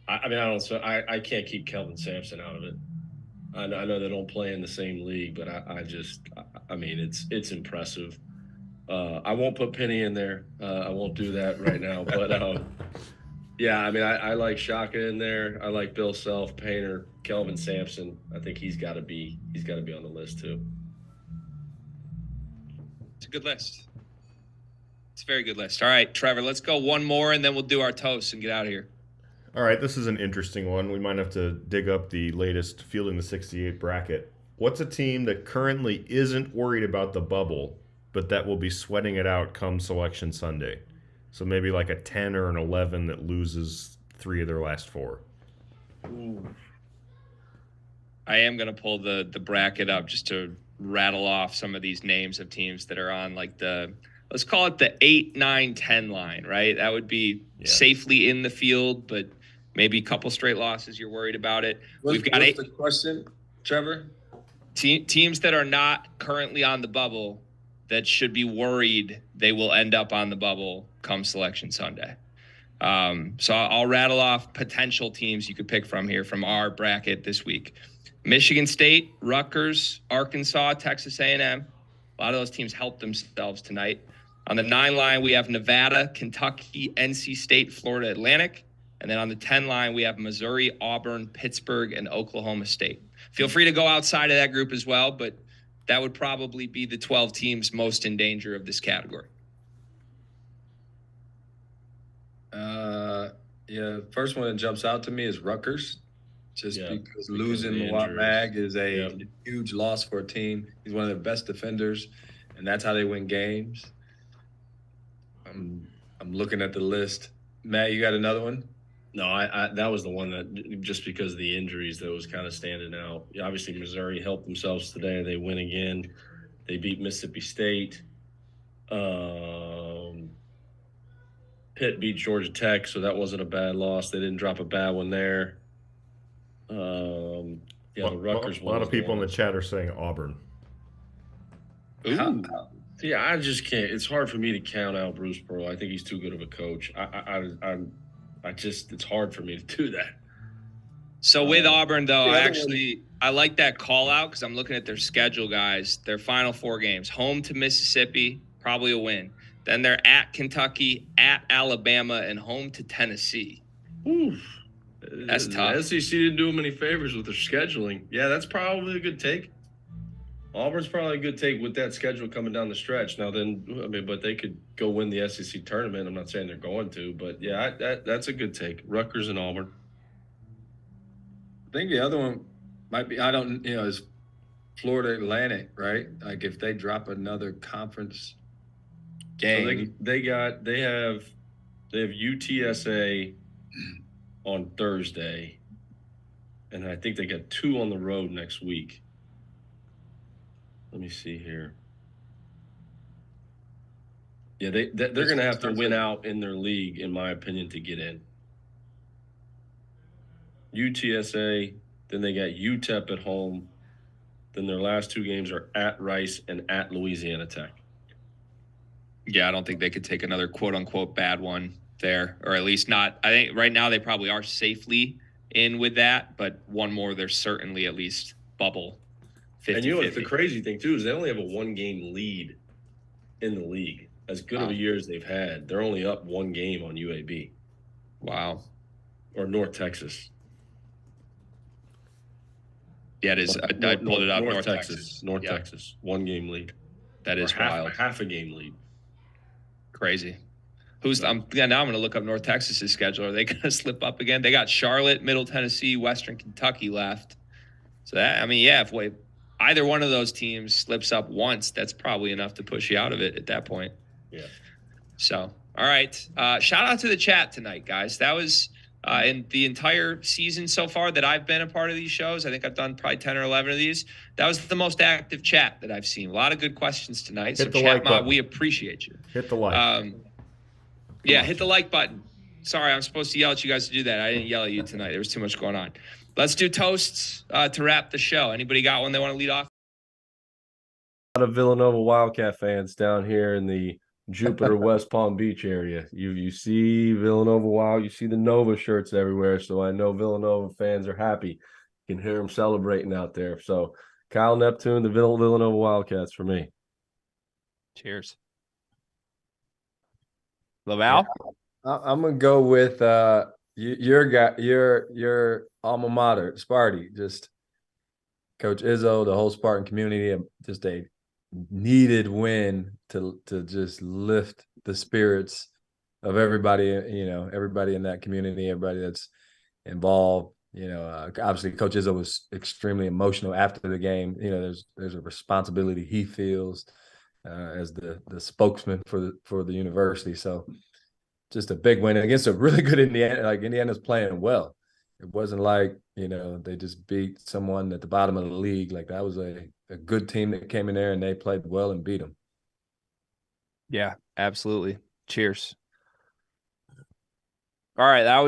I can't keep Kelvin Sampson out of it. I know they don't play in the same league, but it's impressive. I won't put Penny in there. I won't do that right now. But I like Shaka in there. I like Bill Self, Painter, Kelvin Sampson. I think he's got to be on the list too. It's a good list. It's a very good list. All right, Trevor, let's go one more, and then we'll do our toast and get out of here. All right, this is an interesting one. We might have to dig up the latest Fielding the 68 bracket. What's a team that currently isn't worried about the bubble, but that will be sweating it out come Selection Sunday? So maybe like a 10 or an 11 that loses 3 of their last 4. Ooh. I am going to pull the bracket up just to rattle off some of these names of teams that are on like let's call it the 8, 9, 10 line, right? That would be safely in the field, but maybe a couple straight losses. You're worried about it. What's the question, Trevor? Teams that are not currently on the bubble that should be worried they will end up on the bubble come Selection Sunday. So I'll rattle off potential teams you could pick from here from our bracket this week. Michigan State, Rutgers, Arkansas, Texas A&M. A lot of those teams helped themselves tonight. On the 9 line, we have Nevada, Kentucky, NC State, Florida Atlantic. And then on the 10 line, we have Missouri, Auburn, Pittsburgh, and Oklahoma State. Feel free to go outside of that group as well, but that would probably be the 12 teams most in danger of this category. First one that jumps out to me is Rutgers. Because losing Mawat Mag is a huge loss for a team. He's one of the best defenders, and that's how they win games. I'm looking at the list. Matt, you got another one? No, I that was the one that just because of the injuries that was kind of standing out. Obviously, Missouri helped themselves today. They win again. They beat Mississippi State. Pitt beat Georgia Tech, so that wasn't a bad loss. They didn't drop a bad one there. The Rutgers a lot of people in the chat are saying Auburn. Yeah, I just can't. It's hard for me to count out Bruce Pearl. I think he's too good of a coach. It's hard for me to do that. So with Auburn, though, I like that call out because I'm looking at their schedule, guys. Their final 4 games: home to Mississippi, probably a win. Then they're at Kentucky, at Alabama, and home to Tennessee. Oof. That's tough. The SEC didn't do them any favors with their scheduling. Yeah, that's probably a good take. Auburn's probably a good take with that schedule coming down the stretch. Now then, but they could go win the SEC tournament. I'm not saying they're going to, but yeah, that's a good take. Rutgers and Auburn. I think the other one might be, is Florida Atlantic, right? Like if they drop another conference game. So they have UTSA on Thursday, and I think they got 2 on the road next week. Let me see here. Yeah, they're going to have to win out in their league, in my opinion, to get in. UTSA, then they got UTEP at home. Then their last 2 games are at Rice and at Louisiana Tech. Yeah, I don't think they could take another quote-unquote bad one there, or at least not. I think right now they probably are safely in with that, but one more, they're certainly at least bubble 50-50. And you know what the crazy thing, too, is they only have a 1-game lead in the league. As good of a year as they've had, they're only up 1 game on UAB. Wow. Or North Texas. Yeah, it is. I pulled it up. North Texas. North Texas. 1-game lead. That is wild. Half a game lead. Crazy. Now I'm going to look up North Texas's schedule. Are they going to slip up again? They got Charlotte, Middle Tennessee, Western Kentucky left. So if either one of those teams slips up once, that's probably enough to push you out of it at that point. Yeah. So, all right. Shout out to the chat tonight, guys. That was in the entire season so far that I've been a part of these shows. I think I've done probably 10 or 11 of these. That was the most active chat that I've seen. A lot of good questions tonight. Hit the like button. We appreciate you. Hit the like. Hit the like button. Sorry, I'm supposed to yell at you guys to do that. I didn't yell at you tonight. There was too much going on. Let's do toasts to wrap the show. Anybody got one they want to lead off? A lot of Villanova Wildcat fans down here in the Jupiter West Palm Beach area. You see Villanova Wild, you see the Nova shirts everywhere. So I know Villanova fans are happy. You can hear them celebrating out there. So Kyle Neptune, the Villanova Wildcats for me. Cheers. LaVall? I'm gonna go with your alma mater, Sparty. Just Coach Izzo, the whole Spartan community, just a needed win to just lift the spirits of everybody, everybody in that community, everybody that's involved. Obviously Coach Izzo was extremely emotional after the game. There's a responsibility he feels as the spokesman for the university. So just a big win against a really good Indiana. Like, Indiana's playing well. It wasn't like, they just beat someone at the bottom of the league. Like, that was a good team that came in there and they played well and beat them. Yeah, absolutely. Cheers. All right, that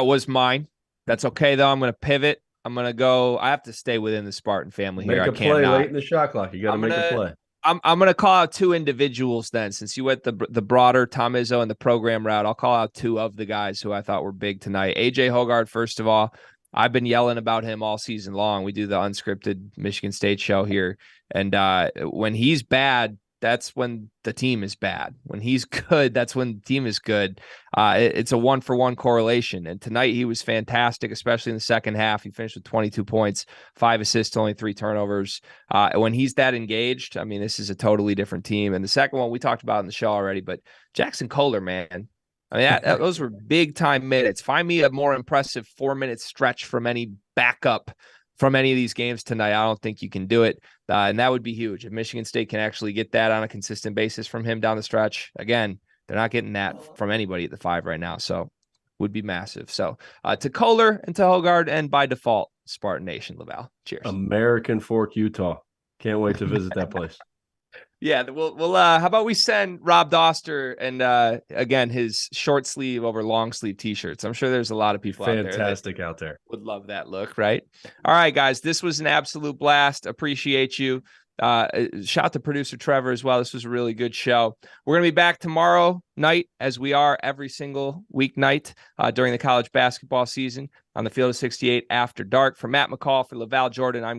was mine. That's okay though. I'm going to pivot. I'm going to go. I have to stay within the Spartan family here. Make a play late in the shot clock. You got to make a play. I'm going to call out two individuals then, since you went the broader Tom Izzo and the program route. I'll call out two of the guys who I thought were big tonight. AJ Hoggard, first of all. I've been yelling about him all season long. We do the unscripted Michigan State show here. And when he's bad, that's when the team is bad. When he's good, that's when the team is good. It's a 1-for-1 correlation. And tonight he was fantastic, especially in the second half. He finished with 22 points, 5 assists, only 3 turnovers. When he's that engaged, I mean, this is a totally different team. And the second one we talked about in the show already, but Jackson Kohler, man. I mean, those were big time minutes. Find me a more impressive 4-minute stretch from any backup from any of these games tonight. I don't think you can do it. And that would be huge. If Michigan State can actually get that on a consistent basis from him down the stretch, again, they're not getting that from anybody at the 5 right now. So would be massive. So to Kohler and to Hoggard, and by default, Spartan Nation, LaVall. Cheers. American Fork, Utah. Can't wait to visit that place. Yeah, we'll how about we send Rob Doster and again his short sleeve over long sleeve t-shirts. I'm sure there's a lot of people fantastic out there would love that look, right? All right, guys, this was an absolute blast. Appreciate you. Shout out to producer Trevor as well. This was a really good show. We're gonna be back tomorrow night, as we are every single weeknight during the college basketball season, on the Field of 68 after dark. For Matt McCall, for LaVall Jordan, I'm